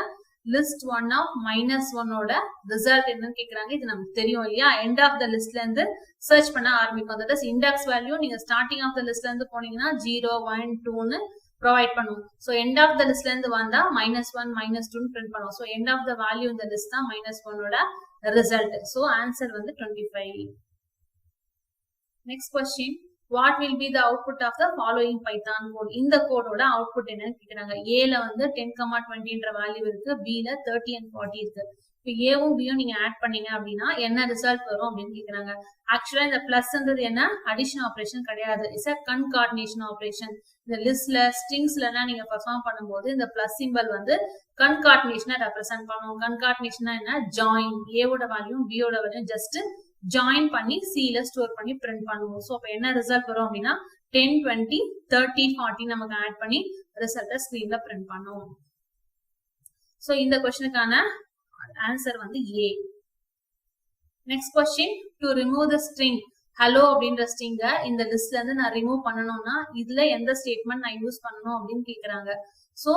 லிஸ்ட் 1 ஆஃப் -1 ஓட ரிசல்ட் என்னன்னு கேக்குறாங்க. இது நமக்கு தெரியும் இல்லையா? எண்ட் ஆஃப் த லிஸ்ட்ல இருந்து சர்ச் பண்ண ஆரம்பிக்கும். தட் இஸ் இண்டெக்ஸ் வேல்யூ நீங்க ஸ்டார்டிங் ஆஃப் த லிஸ்ட்ல இருந்து போனீங்கன்னா 0 1 2 னு ப்ரொவைட் பண்ணும். சோ எண்ட் ஆஃப் த லிஸ்ட்ல இருந்து வந்தா -1 -2 னு பிரிண்ட் பண்ணுவோம். So end of the value இந்த லிஸ்ட் தான் -1 ஓட ரிசல்ட். சோ ஆன்சர் வந்து 25. Next question, what will be the output of the following Python code? இந்த கோடோட அவுட்புட் என்னன்னு கேக்குறாங்க. A ல வந்து 10, 20ன்ற வேல்யூ இருக்கு, B ல 30 and 40 இருக்கு. இப்போ A வும் B யும் நீங்க ஆட் பண்ணீங்க அப்படின்னா என்ன ரிசல்ட் வரும் அப்படின்னு கேக்குறாங்க. ஆக்சுவலா இந்த பிளஸ்ன்றது என்ன அடிஷன் ஆபரேஷன் கிடையாது. It's a concatenation operation. இந்த லிஸ்ட்ல ஸ்ட்ரிங்ஸ்லனா நீங்க பெர்ஃபார்ம் பண்ணும்போது இந்த பிளஸ் சிம்பல் வந்து concatenation ரெப்ரசன்ட் பண்ணும். concatenation என்ன ஜாயின் A ஓட வேல்யூ B ஓட வேல்யூ ஜஸ்ட் ஜாயின் பண்ணி C ல ஸ்டோர் பண்ணி பிரிண்ட் பண்ணுவோம். சோ அப்ப என்ன ரிசல்ட் வரும் அப்படின்னா 10 20 30 40 நமக்கு ஆட் பண்ணி ரிசல்ட்ட ஸ்கிரீன்ல பிரிண்ட் பண்ணுவோம். சோ இந்த क्वेश्चनக்கான ஆன்சர் வந்து A. Next question, to remove the string hello அப்படிங்கற ஸ்ட்ரிங்க இந்த லிஸ்ட்ல இருந்து நான் ரிமூவ் பண்ணனும்னா இதுல எந்த ஸ்டேட்மென்ட் நான் யூஸ் பண்ணனும் அப்படினு கேக்குறாங்க. சோ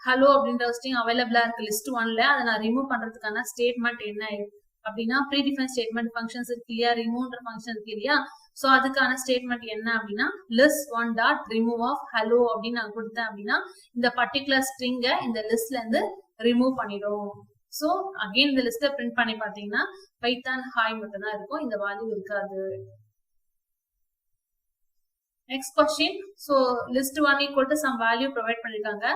hello அப்படிங்கற ஸ்ட்ரிங் அவேலபிளா இருக்கு லிஸ்ட் 1 ல. அத நான் ரிமூவ் பண்றதுக்கான ஸ்டேட்மென்ட் என்ன அப்படின்னா ப்ரீடிஃபைன் ஸ்டேட்மென்ட் ஃபங்க்ஷன்ஸ் இருக்கு இல்லையா, ரிமூவ்ன்ற ஃபங்க்ஷன் இருக்கு இல்லையா. சோ அதுக்கான ஸ்டேட்மென்ட் என்ன அப்படின்னா list1.remove of hello அப்படின்னு நான் கொடுத்தேன் அப்படின்னா இந்த பர்టిక్యులர் ஸ்ட்ரிங்க இந்த லிஸ்ட்ல இருந்து ரிமூவ் பண்ணிடும். சோ அகைன் இந்த லிஸ்ட பிரிண்ட் பண்ணி பாத்தீங்கன்னா பைத்தான் ஹாய் மட்டும் தான் இருக்கும், இந்த வேல்யூ இருக்காது. Next question, so list 1 equal to some value provide பண்ணிருக்காங்க.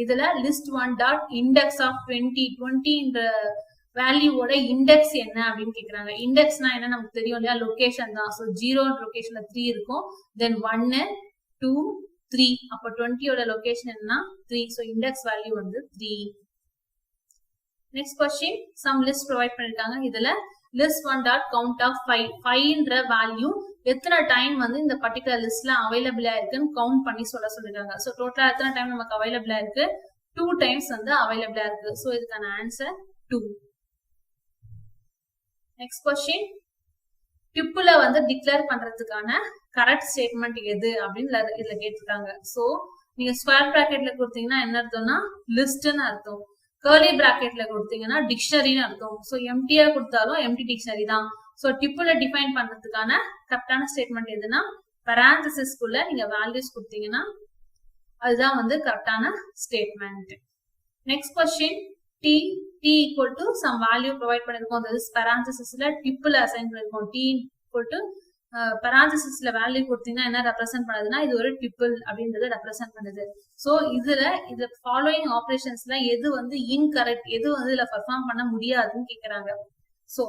இதுல list1.index of 20 ன்ற வேல்யூவோட இண்டெக்ஸ் என்ன அப்படின்னு கேக்குறாங்க. இண்டெக்ஸ்னா என்ன நமக்கு தெரியும் இல்லையா, லொகேஷன் தான். சோ 0 லொகேஷன்ல 3 இருக்கும், தென் 1 2 3, அப்ப 20 ஓட லொகேஷன் என்னன்னா 3. சோ இண்டெக்ஸ் வேல்யூ வந்து 3. Next question, some list provide பண்ணிருக்காங்க. இதுல list1.count of 5ன்ற வேல்யூ எத்தனை டைம் வந்து இந்த பர்టిక్యులர் லிஸ்ட்ல அவைலபிளா இருக்குன்னு கவுண்ட் பண்ணி சொல்லிருக்காங்க. சோ டோட்டலா எத்தனை டைம் நமக்கு அவைலபிளா இருக்கு? 2 டைம்ஸ் வந்து அவைலபிளா இருக்கு. சோ இதுக்கான ஆன்சர் 2. நெக்ஸ்ட் क्वेश्चन, டிப்புல வந்து டிக்ளேர் பண்றதுக்கான கரெக்ட் ஸ்டேட்மென்ட் எது அப்படின்னு இதுல கேட்டிருக்காங்க. சோ நீங்க ஸ்கொயர் பிராக்கெட்ல கொடுத்தீங்கன்னா என்ன அர்த்தம்னா லிஸ்ட்னு அர்த்தம். கர்லி பிராக்கெட்ல கொடுத்தீங்கன்னா டிக்ஷனரின்னு அர்த்தம். சோ எம்டியா கொடுத்தாலும் எம்டி டிக்ஷனரி தான். சோ டிப்புல டிஃபைன் பண்றதுக்கான கரெக்டான ஸ்டேட்மென்ட் எதுனா parenthesisக்குள்ள நீங்க வேல்யூஸ் கொடுத்தீங்கன்னா அதுதான் வந்து கரெக்டான statement. Next question, t equal to some value provide பண்ணிருக்கோம். that is parenthesisல டிப்புல அசைன் பண்ணிருக்கோம். t equal to parenthesisல வேல்யூ கொடுத்தீங்கன்னா என்ன ரெப்ரசன்ட் பண்ணுதுன்னா இது ஒரு டிப்பிள் அப்படின்றத ரெப்ரசன்ட் பண்ணுது. சோ இதுல ஃபாலோயிங் ஆபரேஷன்ஸ்ல எது வந்து இன்கரெக்ட், எது வந்து இதுல பெர்ஃபார்ம் பண்ண முடியாதுன்னு கேக்குறாங்க. So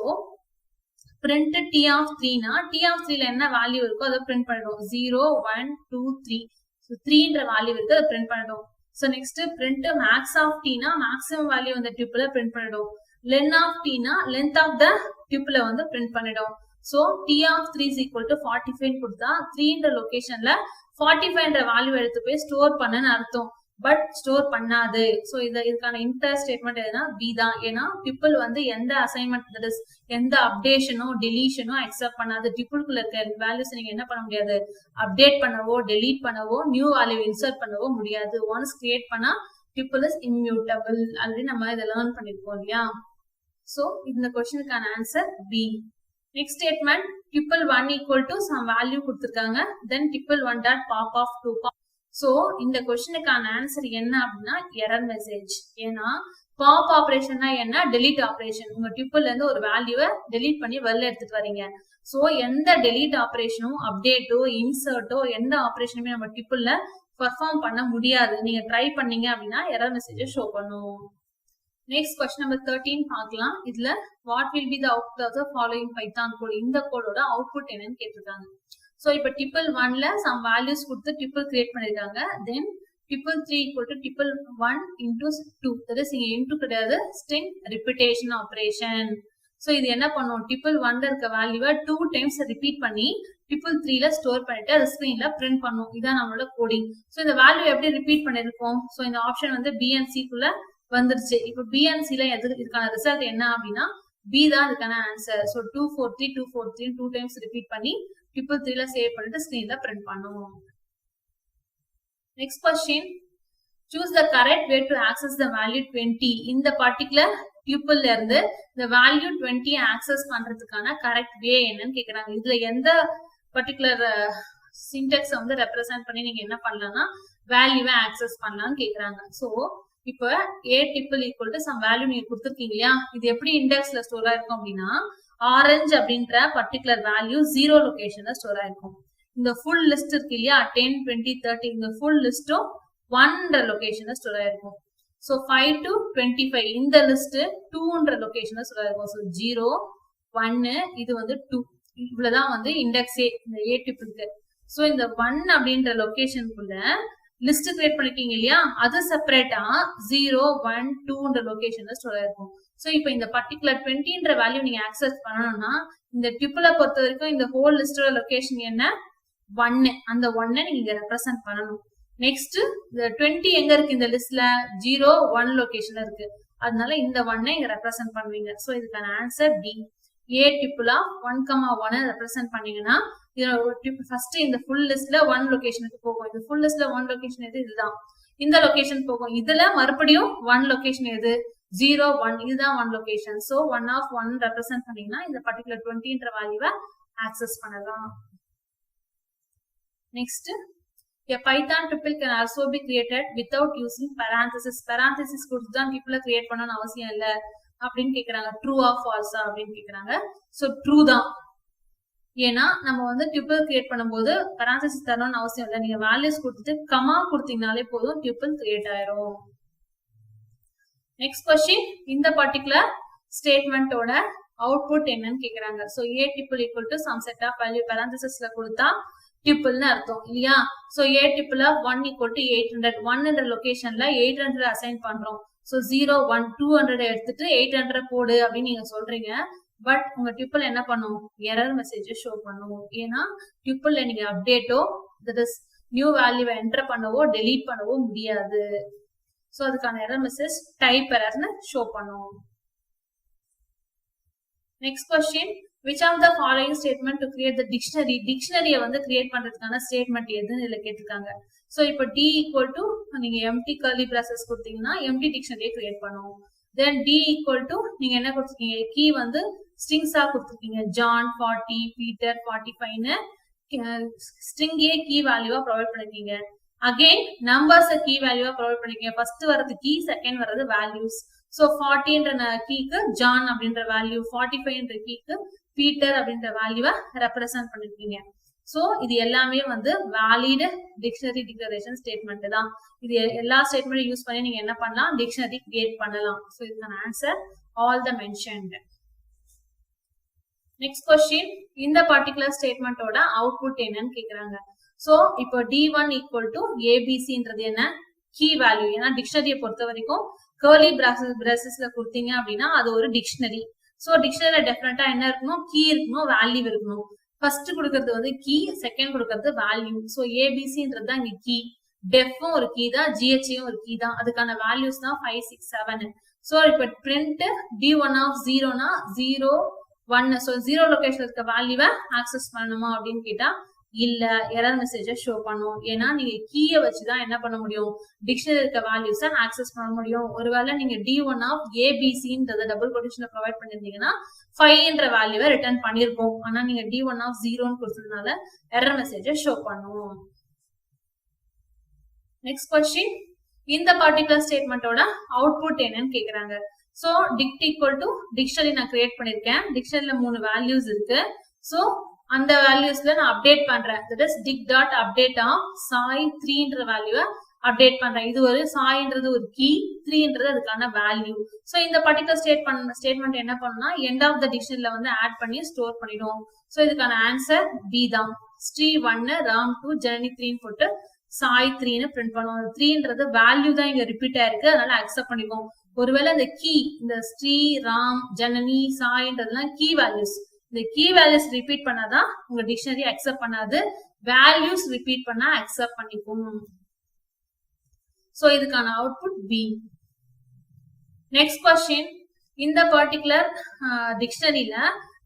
print t of 3 na t of 3 ல என்ன வேல்யூ இருக்கோ அதை print பண்ணிடுவோம் 0 1 2 3 so 3 ன்ற வேல்யூ இருக்கு அதை print பண்ணிடுவோம் so next print max of t na maximum value அந்த tuple print பண்ணிடுவோம் len of t na length of the tuple வந்து print பண்ணிடுவோம் so t of 3 is equal to 45 கொடுத்தா 3 ன்ற லொகேஷன்ல 45 ன்ற வேல்யூ எடுத்து போய் ஸ்டோர் பண்ணனும் அர்த்தம் பட் ஸ்டோர் பண்ணாது சோ இதுக்கான இன்டர் ஸ்டேட்மெண்ட் எதுனா பி தான் ஏனா people வந்து எந்த அசைன்மென்ட் that is எந்த அப்டேஷனோ டெலீஷனோ அக்செப்ட் பண்ணாது peopleக்குள்ள இருக்க வேல்யூஸ் நீங்க என்ன பண்ண முடியாது அப்டேட் பண்ணவோ delete பண்ணவோ நியூ வேல்யூ இன்சர்ட் பண்ணவோ முடியாது once கிரியேட் பண்ணா people is immutable ஆல்ரெடி நம்ம இத லேர்ன் பண்ணிருக்கோம் இல்லையா சோ இந்த क्वेश्चनக்கான answer B next statement tuple 1 equal to some value கொடுத்திருக்காங்க then tuple 1 dot pop of 2 so இந்த क्वेश्चनக்கான ஆன்சர் என்ன அப்படினா எரர் மெசேஜ் ஏனா பாப் ஆபரேஷன்னா என்ன delete ஆபரேஷன் உங்க tuple ல இருந்து ஒரு வேல்யூவை delete பண்ணி வெளிய எடுத்துட்டு வரீங்க சோ எந்த delete ஆபரேஷனும் அப்டேட்டோ இன்சர்ட்டோ எந்த ஆபரேஷனுமே நம்ம tuple ல பெர்ஃபார்ம் பண்ண முடியாது நீங்க ட்ரை பண்ணீங்க அப்படினா எரர் மெசேஜ் ஷோ பண்ணும் next question number 13 பார்க்கலாம் இதுல what will be the output of the following python code இந்த கோடோட அவுட்புட் என்னன்னு கேட்டிருக்காங்க so இப்ப tuple 1 ல some values கொடுத்து tuple கிரியேட் பண்ணிருக்காங்க then tuple 3 equal to tuple 1 into 2 that is இங்க into கிடையாது string repetition operation so இது என்ன பண்ணும் tuple 1 ல இருக்க வேல்யூவை 2 times ரிப்பீட் பண்ணி tuple 3 ல ஸ்டோர் பண்ணிட்டு அது ஸ்கிரீன்ல பிரிண்ட் பண்ணும் இதான் நம்மளோட கோடிங் so இந்த வேல்யூ எப்படி ரிப்பீட் பண்ணிருக்கோம் so இந்த ஆப்ஷன் வந்து b and c குள்ள வந்துருச்சு இப்போ b and c ல இதுக்கான ரிசல்ட் என்ன அப்படினா b தான் இதுக்கான ஆன்சர் so 243 243 2 times ரிப்பீட் பண்ணி tuple 3 ல சேவ் பண்ணிட்டு ஸ்கிரீன்ல பிரிண்ட் பண்ணுவோம் next question choose the correct way to access the value 20 இந்த பர்టిక్యులர் tuple ல இருந்து the value 20 access பண்றதுக்கான correct way என்னன்னு கேக்குறாங்க இதுல எந்த பர்టిక్యులர் syntax வந்து ரெப்ரசன்ட் பண்ணி நீங்க என்ன பண்ணலாம்னா வேல்யூவை access பண்ணலாம்னு கேக்குறாங்க so இப்ப a tuple equal to some value நீங்க கொடுத்திருக்கீங்க இல்லையா இது எப்படி இண்டெக்ஸ்ல ஸ்டோர் ஆயிருக்கும் அப்படினா ஆரஞ்சு அப்படிங்கற பர்టిక్యులர் வேல்யூ 0 லொகேஷன்ல ஸ்டோர் ஆயிருக்கும் இந்த full list இருக்கு இல்லையா 10 20 30 இந்த full லிஸ்டும் 1 ன்ற லொகேஷன்ல ஸ்டோர் ஆயிருக்கும் so 5 to 25 இந்த லிஸ்ட் 2 ன்ற லொகேஷன்ல ஸ்டோர் ஆயிருக்கும் so 0 1 இது வந்து 2 இவ்வளவுதான் வந்து இண்டெக்ஸ் இந்த a tuple க்கு so இந்த 1 அப்படிங்கற லொகேஷனுக்குள்ள லிஸ்ட் கிரியேட் பண்ணிருக்கீங்க இல்லையா அது செப்பரேட்டா 0 1 2 ன்ற லொகேஷன்ல ஸ்டோர் ஆயிருக்கும் சோ இப்போ இந்த பர்టిక్యులர் 20 ன்ற வேல்யூ நீங்க அக்சஸ் பண்ணனும்னா இந்த tuple பொறுத்த வரைக்கும் இந்த ஹோல் லிஸ்டோட லொகேஷன் என்ன 1 அந்த 1 நீங்க ரெப்ரசன்ட் பண்ணனும் நெக்ஸ்ட் இந்த 20 எங்க இருக்கு இந்த லிஸ்ட்ல 0 1 லொகேஷன்ல இருக்கு அதனால இந்த 1 இங்க ரெப்ரசன்ட் பண்ணுவீங்க சோ இதுக்கான answer D a tuple of 1,1 represent பண்ணீங்கன்னா ஃபர்ஸ்ட் இந்த full லிஸ்ட்ல 1 லொகேஷனுக்கு போகும் இந்த full லிஸ்ட்ல 1 லொகேஷன் எது இதுதான் இந்த லொகேஷன் போகும் இதுல மறுபடியும் 1 லொகேஷன் எது 0 1 இதுதான் 1 லொகேஷன் சோ 1 of 1 ரெப்ரசன்ட் பண்ணீங்கன்னா இந்த பர்టిక్యులர் 20 ன்ற வேல்யூவை ஆக்சஸ் பண்ணலாம் next a python tuple can also be created without using parenthesis கொடுத்து தான் tuple கிரியேட் பண்ணனும் அவசியம் இல்ல அப்படினு கேக்குறாங்க ட்ரூ ஆ ஃபால்ஸா அப்படினு கேக்குறாங்க சோ ட்ரூ தான் ஏனா நம்ம வந்து tuple கிரியேட் பண்ணும்போது parenthesis தரணும்னு அவசியம் இல்ல நீங்க வேல்யூஸ் கொடுத்துட்டு கமா கொடுத்தீங்கனாலே போதும் tuple கிரியேட் ஆயிடும் நெக்ஸ்ட் क्वेश्चन இந்த பர்టిక్యులர் ஸ்டேட்மென்ட்டோட அவுட்புட் என்னன்னு கேக்குறாங்க so a tuple equal to some set of value parenthesisல கொடுத்தா tuple னு அர்த்தம் இல்லையா so a tuple of 1 equal to 800 1 என்ற லொகேஷன்ல 800 அசைன் பண்றோம் சோ 0 1 200 எடுத்துட்டு 800 போடு அப்படி நீங்க சொல்றீங்க பட் உங்க tuple என்ன பண்ணும் எரர் மெசேஜ் ஷோ பண்ணும் ஏனா tuple ல நீங்க அப்டேட்டோ that is நியூ வேல்யூவை என்டர் பண்ணவோ delete பண்ணவோ முடியாது சோ அதுக்கான எரர் மெசேஜ் டைப் எரர்னு ஷோ பண்ணும் next question which of the following statement to create the dictionary வந்து கிரியேட் பண்றதுக்கான ஸ்டேட்மென்ட் எதுன்னு இதுல கேட்டிருக்காங்க சோ இப்போ d equal to நீங்க empty curly braces கொடுத்தீங்கன்னா empty dictionary கிரியேட் பண்ணும் then d equal to நீங்க என்ன கொடுத்திருக்கீங்க கீ வந்து strings ஆ கொடுத்திருக்கீங்க John 40 Peter 45 னு string ஏ கீ வேல்யூவா ப்ரொவைட் பண்ணிருக்கீங்க again numbers கீ வேல்யூவா ப்ரொவைட் பண்ணிருக்கீங்க ஃபர்ஸ்ட் வரது கீ செகண்ட் வரது values so 40 என்ற கீக்கு John அப்படிங்கற வேல்யூ 45 என்ற கீக்கு Peter அப்படிங்கற வேல்யூவை ரெப்ரசன்ட் பண்ணிருக்கீங்க சோ இது எல்லாமே வந்து valid dictionary declaration statement தான் இது எல்லா ஸ்டேட்மென்ட் யூஸ் பண்ணி நீங்க என்ன பண்ணலாம் dictionary கிரியேட் பண்ணலாம் சோ இதுக்கான answer all the mentioned Next question, இந்த particular statement ஓட output என்னன்னு கேக்குறாங்க. So, இப்போ D1 equal to ABC ன்றது என்ன? Key value. ஏன்னா dictionary பொறுத்த வரைக்கும் curly bracesல கொடுத்தீங்க அப்படின்னா அது ஒரு dictionary. So, dictionary definitely என்ன இருக்கணும்? Key இருக்கணும், value இருக்கணும். First கொடுக்கிறது வந்து key, second கொடுக்கிறது value. So, ABC ன்றது தான் இங்க key. Defம் ஒரு key தான், GHயும் ஒரு key தான். அதுக்கான values தான் 5, 6, 7. So, இப்போ print D1 of 0 னா 0, 1. So, 0 location இருக்க value access பண்ணணுமா அப்படின்னு கேட்டா இல்ல, எரர் மெசேஜை ஷோ பண்ணும். ஏன்னா நீங்க கீயை வச்சுதான் என்ன பண்ண முடியும், டிக்ஷனரி இருக்க வேல்யூஸை ஆக்சஸ் பண்ண முடியும். ஒருவேளை நீங்க D1 of ABCன்றத டபுள் கொட்டேஷன்ல ப்ரொவைட் பண்ணிருந்தீங்கன்னா 5ன்ற வேல்யூவை ரிட்டர்ன் பண்ணிருப்போம். ஆனா நீங்க D1 of 0ன்னு கொடுத்ததுனால எரர் மெசேஜை ஷோ பண்ணும். நெக்ஸ்ட் கொஸ்டின், இந்த பர்டிகுலர் ஸ்டேட்மெண்டோட அவுட்புட் என்னன்னு கேக்குறாங்க. So dict equal to dictionary நான் கிரியேட் பண்ணிருக்கேன். டிக்ஷனரியில 3 வேல்யூஸ் இருக்கு. சோ அந்த வேல்யூஸ்ல நான் அப்டேட் பண்றேன். That is dict dot update of சாய் 3ன்ற வேல்யூவை அப்டேட் பண்றேன். இது ஒரு சாய்ன்றது ஒரு கீ, 3ன்றது அதுக்கான வேல்யூ. சோ இந்த பர்டிகுலர் ஸ்டேட்மெண்ட் என்ன பண்ணணும்னா எண்ட் ஆஃப் த டிக்ஷனரியில வந்து ஆட் பண்ணி ஸ்டோர் பண்ணிடும். சோ இதுக்கான ஆன்சர் பி தான். ஸ்ரீ 1 ராம் 2 ஜனனி 3 போட்டு சாய் 3ன்னு பிரிண்ட் பண்ணுவோம். 3ன்றது வேல்யூ தான் இங்க ரிப்பீட் ஆயிருக்கு, அதனால அக்செப்ட் பண்ணிப்போம். ஒருவேளை இந்த கீ, இந்த ஸ்ரீ ராம் ஜனனி சாய்ன்றதுலாம் கீ வேல்யூஸ், இந்த கீ வேல்யூஸ் ரிப்பீட் பண்ணாதான் உங்க டிக்ஷனரி அக்செப்ட் பண்ணாது, வேல்யூஸ் ரிப்பீட் பண்ணா அக்செப்ட் பண்ணிக்கும். சோ இதுக்கான அவுட்புட் பி. நெக்ஸ்ட் கொஸ்டின், இந்த பர்டிகுலர் டிக்ஷனரியில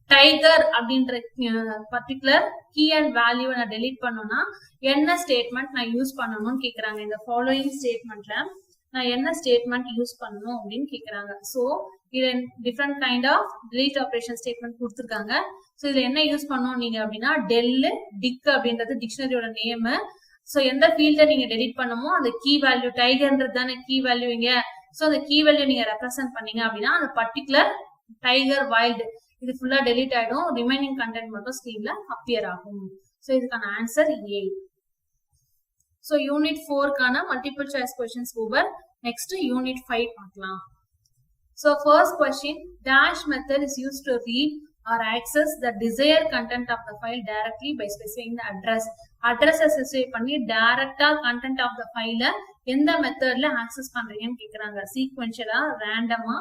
டைகர் அப்படின்ற பர்டிகுலர் கீ அண்ட் வேல்யூ நான் டெலீட் பண்ணணும்னா என்ன ஸ்டேட்மெண்ட் நான் யூஸ் பண்ணணும்னு கேக்குறாங்க. இந்த ஃபாலோயிங் ஸ்டேட்மெண்ட்ல நான் என்ன ஸ்டேட்மெண்ட் யூஸ் பண்ணணும் அப்படின்னு கேக்குறாங்க. சோ இது different kind of delete operation statement கொடுத்துருக்காங்க. ஸோ இதுல என்ன யூஸ் பண்ணணும் நீங்க அப்படின்னா டெல் டிக் அப்படின்றது டிக்ஷனரியோட நேம். ஸோ எந்த ஃபீல்ட நீங்க டெலிட் பண்ணமோ அந்த கீ வேல்யூ, டைகர்ன்றது தானே கீ வேல்யூ இங்க. ஸோ அந்த கீ வேல்யூ நீங்க ரெப்ரசென்ட் பண்ணீங்க அப்படின்னா அந்த பர்டிகுலர் டைகர் வைல்டு இது ஃபுல்லா டெலிட் ஆயிடும், ரிமைனிங் கண்டென்ட் மட்டும் ஸ்கிரீன்ல அப்பியர் ஆகும். ஸோ இதுக்கான ஆன்சர் ஏ. ஸோ யூனிட் 4க்கான multiple choice questions over. Next unit 5 பார்க்கலாம். So first question, dash method is used to read or access the desired content of the file directly by specifying the address. Address specify பண்ணி டைரக்டா content of the file எந்த மெத்தட்ல access பண்றீங்கன்னு கேக்குறாங்க. சீக்வென்ஷியலா, ரேண்டமா,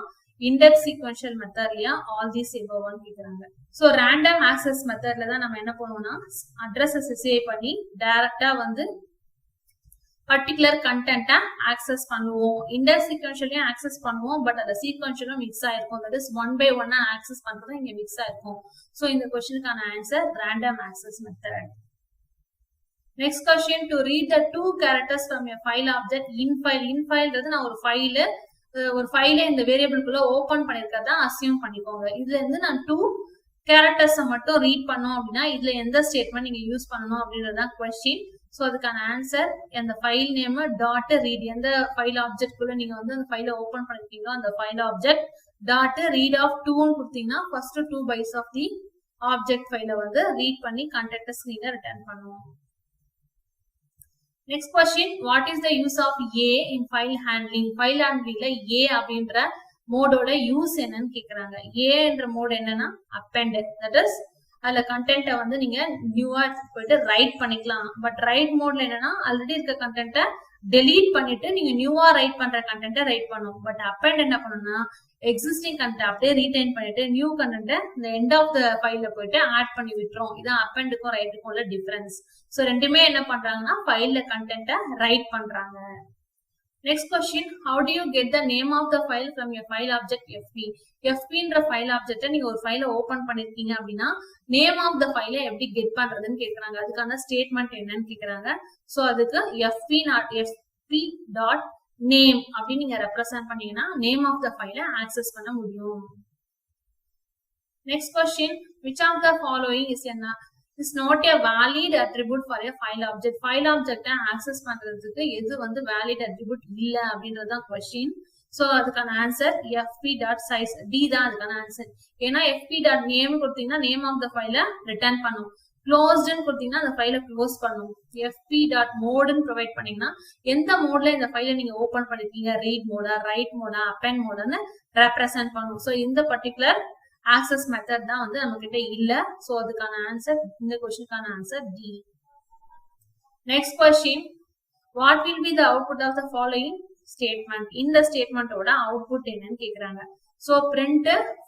index sequential மெத்தட்லயா, all these எபோவ்னு கேக்குறாங்க. So random access மெத்தட்ல தான் நம்ம என்ன பண்ணுவோம்னா அட்ரஸ் ஸ்பெசிஃபை பண்ணி டைரக்டா வந்து பர்டிகுலர் கண்டென்ட்டை ஆக்சஸ் பண்ணுவோம். இண்டெக்ஸ் சீக்வென்ஷியலையும் ஆக்சஸ் பண்ணுவோம், பட் அந்த சீக்வென்ஷியலும் மிக்ஸ் ஆயிருக்கும். தட் இஸ் 1 by 1 ஆக்சஸ் பண்றது இங்க மிக்ஸ் ஆயிருக்கும். சோ இந்த கொஸ்டினுக்கான answer random access method. Next question, to read the 2 characters from a file object in file. in fileன்றது நான் ஒரு ஃபைலை இந்த வேரியபிள்குள்ள ஓபன் பண்ணிருக்கறதா அசியூம் பண்ணிக்கோங்க. இதுல இருந்து நான் 2 characters மட்டும் ரீட் பண்ணோம் அப்படின்னா இதுல எந்த ஸ்டேட்மெண்ட் நீங்க யூஸ் பண்ணணும் அப்படின்றதுதான் கொஸ்டின். சோ அதுக்கான ஆன்சர் அந்த ஃபைல் நேம் டாட் ரீட், எந்த ஃபைல் ஆப்ஜெக்ட் குள்ள நீங்க வந்து அந்த ஃபைலை ஓபன் பண்ணிருக்கீங்களோ அந்த file object dot read of 2ன்னு கொடுத்தீங்கன்னா first 2 bytes of the object ஃபைலை வந்து ரீட் பண்ணி கண்டென்ட் ஸ்கிரீன்ல ரிட்டர்ன் பண்ணுவோம். Next question, what is the use of A in file handling. File ஹேண்ட்லிங்ல ஏ அப்படின்ற மோடோட யூஸ் என்னன்னு கேக்குறாங்க. ஏ என்ற மோட் என்னன்னா அப்பெண்ட். தட் இஸ் அதுல கண்டென்ட்டை வந்து நீங்க நியூவா போயிட்டு ரைட் பண்ணிக்கலாம். பட் ரைட் மோட்ல என்னன்னா ஆல்ரெடி இருக்க கண்டென்ட்டை டெலீட் பண்ணிட்டு நீங்க நியூவா ரைட் பண்ற கண்டென்ட்டை ரைட் பண்ணும். பட் அப்பெண்ட் என்ன பண்ணணும்னா எக்ஸிஸ்டிங் கண்டென்ட் அப்படியே ரீடைன் பண்ணிட்டு நியூ கண்டென்ட்டை இந்த எண்ட் ஆஃப் த ஃபைல்ல போயிட்டு ஆட் பண்ணி விட்டுரும். இதான் அப்பெண்டுக்கும் ரைட்டுக்கும் உள்ள டிஃபரன்ஸ். சோ ரெண்டுமே என்ன பண்றாங்கன்னா ஃபைல்ல கண்டென்ட்டை ரைட் பண்றாங்க. Next question, how do you get the name of the file from your file object FP? FPன்ற ஃபைல் ஆப்ஜெக்ட்டை நீங்க ஒரு ஃபைலை ஓபன் பண்ணிருக்கீங்க அப்படின்னா நேம் ஆஃப் த ஃபைலை எப்படி கெட் பண்றதுன்னு கேக்குறாங்க. அதுக்கான ஸ்டேட்மெண்ட் என்னன்னு கேக்குறாங்க. சோ அதுக்கு fp டாட் நேம் அப்படின்னு நீங்க ரெப்ரசென்ட் பண்ணீங்கன்னா நேம் ஆஃப் த ஃபைலை ஆக்சஸ் பண்ண முடியும். Next question, which of the following is is not a valid attribute for a file object. File object access பண்றதுக்கு எது வந்து valid attribute இல்ல அப்படின்றதுதான் question. So அதுக்கான ஆன்சர் fp.size d தான் அதுக்கான ஆன்சர். ஏன்னா fp.name கொடுத்தீங்கன்னா நேம் ஆஃப் த ஃபைலை ரிட்டர்ன் பண்ணும். க்ளோஸ்ட்னு கொடுத்தீங்கன்னா அந்த ஃபைலை க்ளோஸ் பண்ணும். fp.modeன்னு ப்ரொவைட் பண்ணீங்கன்னா எந்த மோட்ல இந்த ஃபைலை நீங்க ஓபன் பண்ணிருக்கீங்க, ரீட் மோடா, ரைட் மோடா, அப்பெண்ட் மோடான்னு ரெப்ரசென்ட் பண்ணும். ஸோ இந்த பர்டிகுலர் ஆக்சஸ் மெத்தட் தான் வந்து நம்ம கிட்ட இல்ல. சோ அதுக்கான ஆன்சர், இந்த क्वेश्चनக்கான answer D. Next question, what will be the output of the following statement? இந்த ஸ்டேட்மெண்டோட அவுட்புட் என்னன்னு கேக்குறாங்க. So print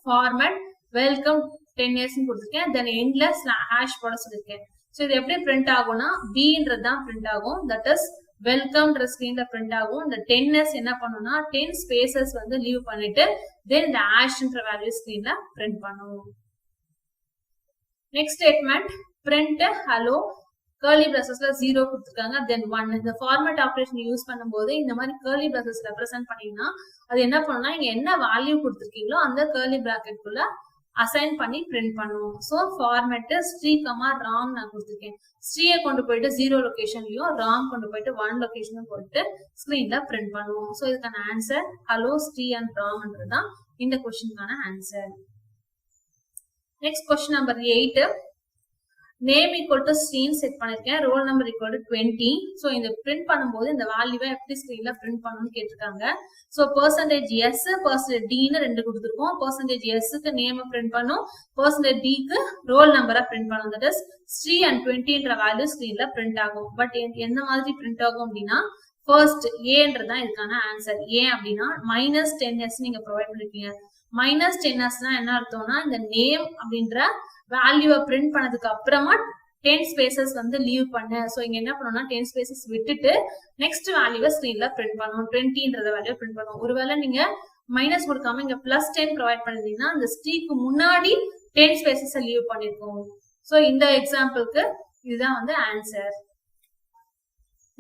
format welcome 10 years னு கொடுத்திருக்கேன். தென் எண்ட்ல ஹாஷ் போட சொல்லிருக்கேன். சோ இது எப்படி பிரிண்ட் ஆகும்னா b-ன்றது தான் பிரிண்ட் ஆகும். தட் இஸ் வெல்கம்ன்ற ஸ்கிரீன்ல பிரிண்ட் ஆகும். இந்த 10s என்ன பண்ணும்னா 10 ஸ்பேசஸ் வந்து லீவ் பண்ணிட்டு தென் இந்த ஹாஷ்ன்ற வேல்யூ ஸ்கிரீன்ல பிரிண்ட் பண்ணும். Next statement, print hello curly bracketsல 0 கொடுத்திருக்காங்க. தென் 1. இந்த ஃபார்மேட் ஆபரேஷன் யூஸ் பண்ணும்போது இந்த மாதிரி curly brackets ரெப்ரசன்ட் பண்ணீங்கன்னா அது என்ன பண்ணும்னா நீங்க என்ன வேல்யூ கொடுத்திருக்கீங்களோ அந்த curly bracket குள்ள அசைன் பண்ணி பிரிண்ட் பண்ணுவோம். சோ ஃபார்மேட் string, ram நான் கொடுத்திருக்கேன். string கொண்டு போயிட்டு 0 லொகேஷன்லயும் ram கொண்டு போயிட்டு 1 லொகேஷனும் போட்டு ஸ்கிரீன்ல பிரிண்ட் பண்ணுவோம். சோ இதுக்கான ஆன்சர் hello string and ramன்றது தான் இந்த क्वेश्चनக்கான answer. Next question number 8, name equal to screen set பண்ணிருக்கேன், roll number equal to 20. So இந்த பிரிண்ட் பண்ணும்போது இந்த வேல்யூவை எப்படி ஸ்கிரீன்ல பிரிண்ட் பண்ணணும்னு கேட்டிருக்காங்க. So percentage s percentage d ன்னு ரெண்டு கொடுத்திருக்கோம். percentage s க்கு நேம் பிரிண்ட் பண்ணும், percentage d க்கு ரோல் நம்பரை பிரிண்ட் பண்ணும். தட் இஸ் 3 and 20ன்ற வேல்யூ ஸ்கிரீன்ல பிரிண்ட் ஆகும். பட் எந்த மாதிரி பிரிண்ட் ஆகும் அப்படின்னா ஃபர்ஸ்ட் ஏன்றதான் இதுக்கான ஆன்சர். ஏன் அப்படின்னா -10s நீங்க ப்ரொவைட் பண்ணிருக்கீங்க. -10s என்ன அர்த்தம்னா இந்த நேம் அப்படின்ற வேல்யூவை பிரிண்ட் பண்ணதுக்கு அப்புறமா 10 ஸ்பேசஸ் வந்து லீவ் பண்ண. சோ இங்க என்ன பண்ணணும்னா 10 ஸ்பேசஸ் விட்டுட்டு நெக்ஸ்ட் வேல்யூவை ஸ்கிரீன்ல பிரிண்ட் பண்ணுவோம். 20ன்றத வேல்யூ பிரிண்ட் பண்ணுவோம். ஒருவேளை நீங்க மைனஸ் கொடுக்காம இங்க +10 ப்ரொவைட் பண்ணிருந்தீங்கன்னா அந்த ஸ்ட்ரீக்கு முன்னாடி 10 ஸ்பேசஸ் லீவ் பண்ணிருக்கோம். சோ இந்த எக்ஸாம்பிளுக்கு இதுதான் வந்து ஆன்சர்.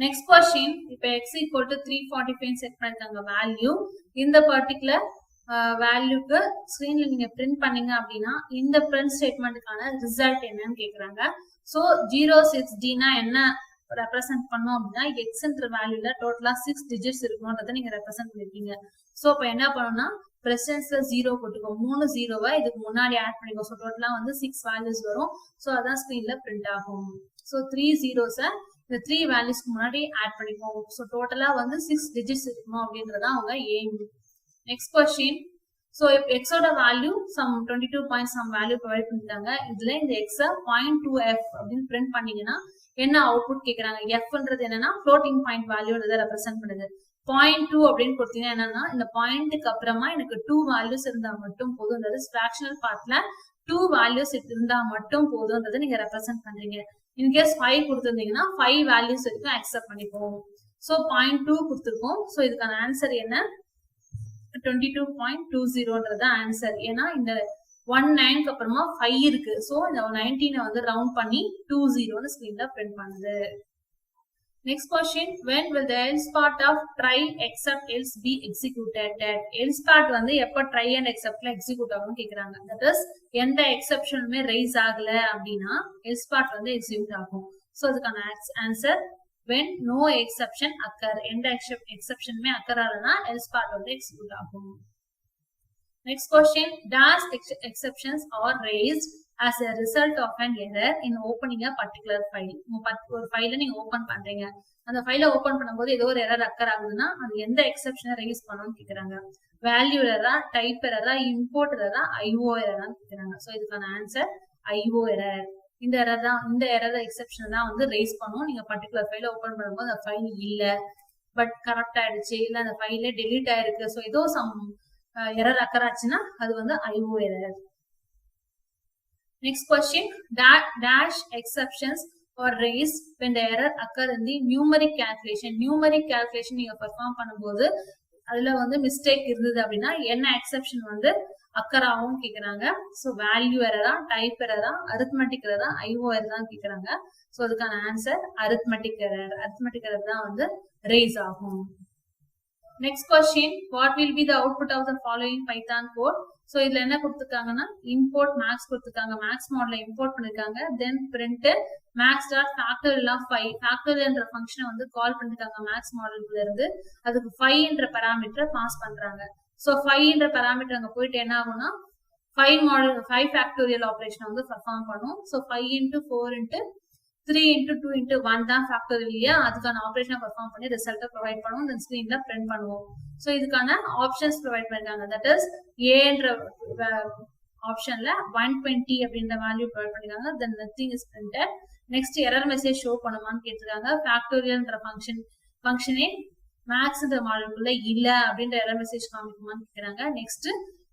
நெக்ஸ்ட் क्वेश्चन, இப்போ x = 345 செட் பண்ணிருக்காங்க வேல்யூ. இந்த பர்టిక్యులர் வேல்யூக்கு ஸ்கிரீன்ல நீங்க பிரிண்ட் பண்ணீங்க அப்படின்னா இந்த பிரிண்ட் ஸ்டேட்மெண்ட்டுக்கான ரிசல்ட் என்னன்னு கேக்குறாங்க. சோ 06d னா என்ன ரெப்ரசன்ட் பண்ணோம் அப்படின்னா எக்ஸ்ன்ற வேல்யூல டோட்டலா 6 டிஜிட்ஸ் இருக்கும்ன்றத நீங்க ரெப்ரசன்ட் பண்ணிருக்கீங்க. சோ அப்ப என்ன பண்ணணும்னா பிரசன்ஸ்ல 0 போட்டுக்கோ, 3 0வை இதுக்கு முன்னாடி ஆட் பண்ணிக்கோ. சோ டோட்டலா வந்து 6 வேல்யூஸ் வரும். சோ அதான் ஸ்கிரீன்ல பிரிண்ட் ஆகும். சோ 3 zeros இந்த 3 வேல்யூஸ்க்கு முன்னாடி ஆட் பண்ணிக்கோ. சோ டோட்டலா வந்து 6 டிஜிட்ஸ் இருக்கும் அப்படின்றத அவங்க aim. Next question, so x ஓட value some 22 point some value provide பண்ணிட்டாங்க. இதுல இந்த x 0.2f அப்படின்னு பிரிண்ட் பண்ணீங்கன்னா என்ன அவுட்புட் கேக்குறாங்க. fன்றது என்னன்னா ஃப்ளோட்டிங் பாயிண்ட் வேல்யூன்றத ரெப்ரசன்ட் பண்ணுது. 0.2 அப்படின்னு கொடுத்தீங்கன்னா என்னன்னா இந்த பாயிண்ட்க்கு அப்புறமா எனக்கு 2 வேல்யூஸ் இருந்தா மட்டும் போதும்ன்றது ஃபிராக்ஷனல் பார்ட்ல 2 வேல்யூஸ் இருந்தா மட்டும் போதும்ன்றதை நீங்க ரெப்ரசன்ட் பண்றீங்க. இன்கேஸ் 5 கொடுத்திருந்தீங்கன்னா 5 வேல்யூஸ் வரைக்கும் அக்செப்ட் பண்ணிப்போம். சோ 0.2 கொடுத்திருக்கோம். சோ இதுக்கான ஆன்சர் என்ன 22.20ன்றது ஆன்சர். ஏன்னா இந்த 19க்கு அப்புறமா 5 இருக்கு. சோ இந்த 19 வந்து ரவுண்ட் பண்ணி 20ன்னு ஸ்கிரீன்ல பிரிண்ட் பண்ணுது. Next question, when will the else part of try except else be executed? else part வந்து எப்ப try and exceptல எக்ஸிக்யூட் ஆகும்னு கேக்குறாங்க. தட் இஸ் எந்த எக்ஸெப்ஷனுமே ரைஸ் ஆகல அப்படின்னா else part வந்து எக்ஸிக்யூட் ஆகும். சோ அதுக்கான answer when no exception occur. எந்த எக்ஸெப்ஷனுமே occur ஆகலனா else part வந்து எக்ஸிக்யூட் ஆகும். Next question, dash exceptions are raised as a result of an error in opening a particular file. ஒரு ஃபைலை நீங்க ஓபன் பண்றீங்க, அந்த ஃபைலை ஓபன் பண்ணும்போது ஏதோ ஒரு எரர் அக்கர் ஆகுதுன்னா அது எந்த எக்ஸெப்ஷனை ரைஸ் பண்ணணும்னு கேக்குறாங்க. வேல்யூ எரரா, டைப் எரரா, இம்போர்ட் எரரா, ஐஓ எரரான்னு கேக்குறாங்க. சோ இதுக்கான ஆன்சர் ஐஓ எரர். இந்த எரர் தான், இந்த எரர் எக்ஸெப்ஷன் தான் வந்து ரைஸ் பண்ணும். நீங்க பர்டிகுலர் ஃபைலை ஓபன் பண்ணும்போது அந்த ஃபைல் இல்ல பட் கரெக்ட் ஆயிடுச்சு, இல்ல அந்த ஃபைலே டெலீட் ஆயிருக்கு, சோ ஏதோ சம் எரர் அக்கர் ஆச்சுன்னா அது வந்து IO error. Next question, dash exceptions are raised when the error occur in the numeric calculation. Numeric calculation நீங்க பெர்ஃபார்ம் பண்ணும்போது அதுல வந்து மிஸ்டேக் இருந்தது அப்படின்னா என்ன எக்ஸெப்ஷன் வந்து அக்கர் ஆகும் கேக்குறாங்க. சோ வேல்யூ எரரா, டைப் எரரா, அரித்மெட்டிக் எரரா, ஐஓ எரரா கேக்குறாங்க. சோ அதுக்கான answer arithmetic error. Arithmetic error தான் வந்து raise ஆகும். Next question, what will be the output of the following Python code? So இதுல என்ன கொடுத்திருக்காங்கன்னா import max கொடுத்திருக்காங்க, max மாடலை இம்போர்ட் பண்ணிருக்காங்க. then print max.factorial of 5. factorialன்ற ஃபங்க்ஷனை வந்து கால் பண்ணிருக்காங்க max மாடலுக்குள்ள இருந்து. அதுக்கு 5ன்ற பாராமீட்டரை பாஸ் பண்றாங்க. சோ 5ன்ற பாராமீட்டர் அங்க போயிட்டு என்ன ஆகும்னா 5 factorial ஆபரேஷன் வந்து பெர்ஃபார்ம் பண்ணும். So 5 into 4 into 3 into 2 into 1 தான் ஃபேக்டோரியல் இல்லையா, அதுக்கான ஆபரேஷனை பெர்ஃபார்ம் பண்ணி ரிசல்ட்டை ப்ரொவைட் பண்ணுவோம். தென் ஸ்கிரீன்ல பிரிண்ட் பண்ணுவோம். சோ இதுக்கான ஆப்ஷன்ஸ் ப்ரொவைட் பண்ணிருக்காங்க. தட் இஸ் ஏன்ற ஆப்ஷன்ல 120 அப்படின்ற வேல்யூ ப்ரொவைட் பண்ணிருக்காங்க. Then nothing is printed. Next error message show பண்ணுமான்னு கேட்டிருக்காங்க. ஃபேக்டோரியல்ன்ற ஃபங்க்ஷனே மேக்ஸ்ன்ற மாடலுக்குள்ள இல்ல அப்படின்ற எரர் மெசேஜ் காமிக்குமான்னு கேட்கிறாங்க. நெக்ஸ்ட்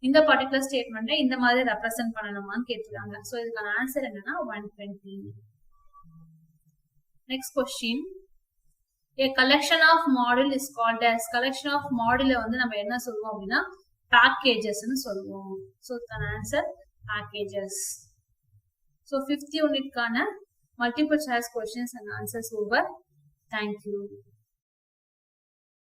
இந்த பர்டிகுலர் ஸ்டேட்மெண்ட்டை இந்த மாதிரி ரெப்ரசென்ட் பண்ணணுமான்னு கேட்டிருக்காங்க. ஸோ இதுக்கான ஆன்சர் என்னன்னா 120. Next question, a collection of module is called as, collection of module வந்து நம்ம என்ன சொல்லுவோம் அப்படின்னா packagesன்னு சொல்லுவோம். ஸோ இதுக்கான answer packages. So 5th யூனிட்கான multiple choice questions and answers over. Thank you.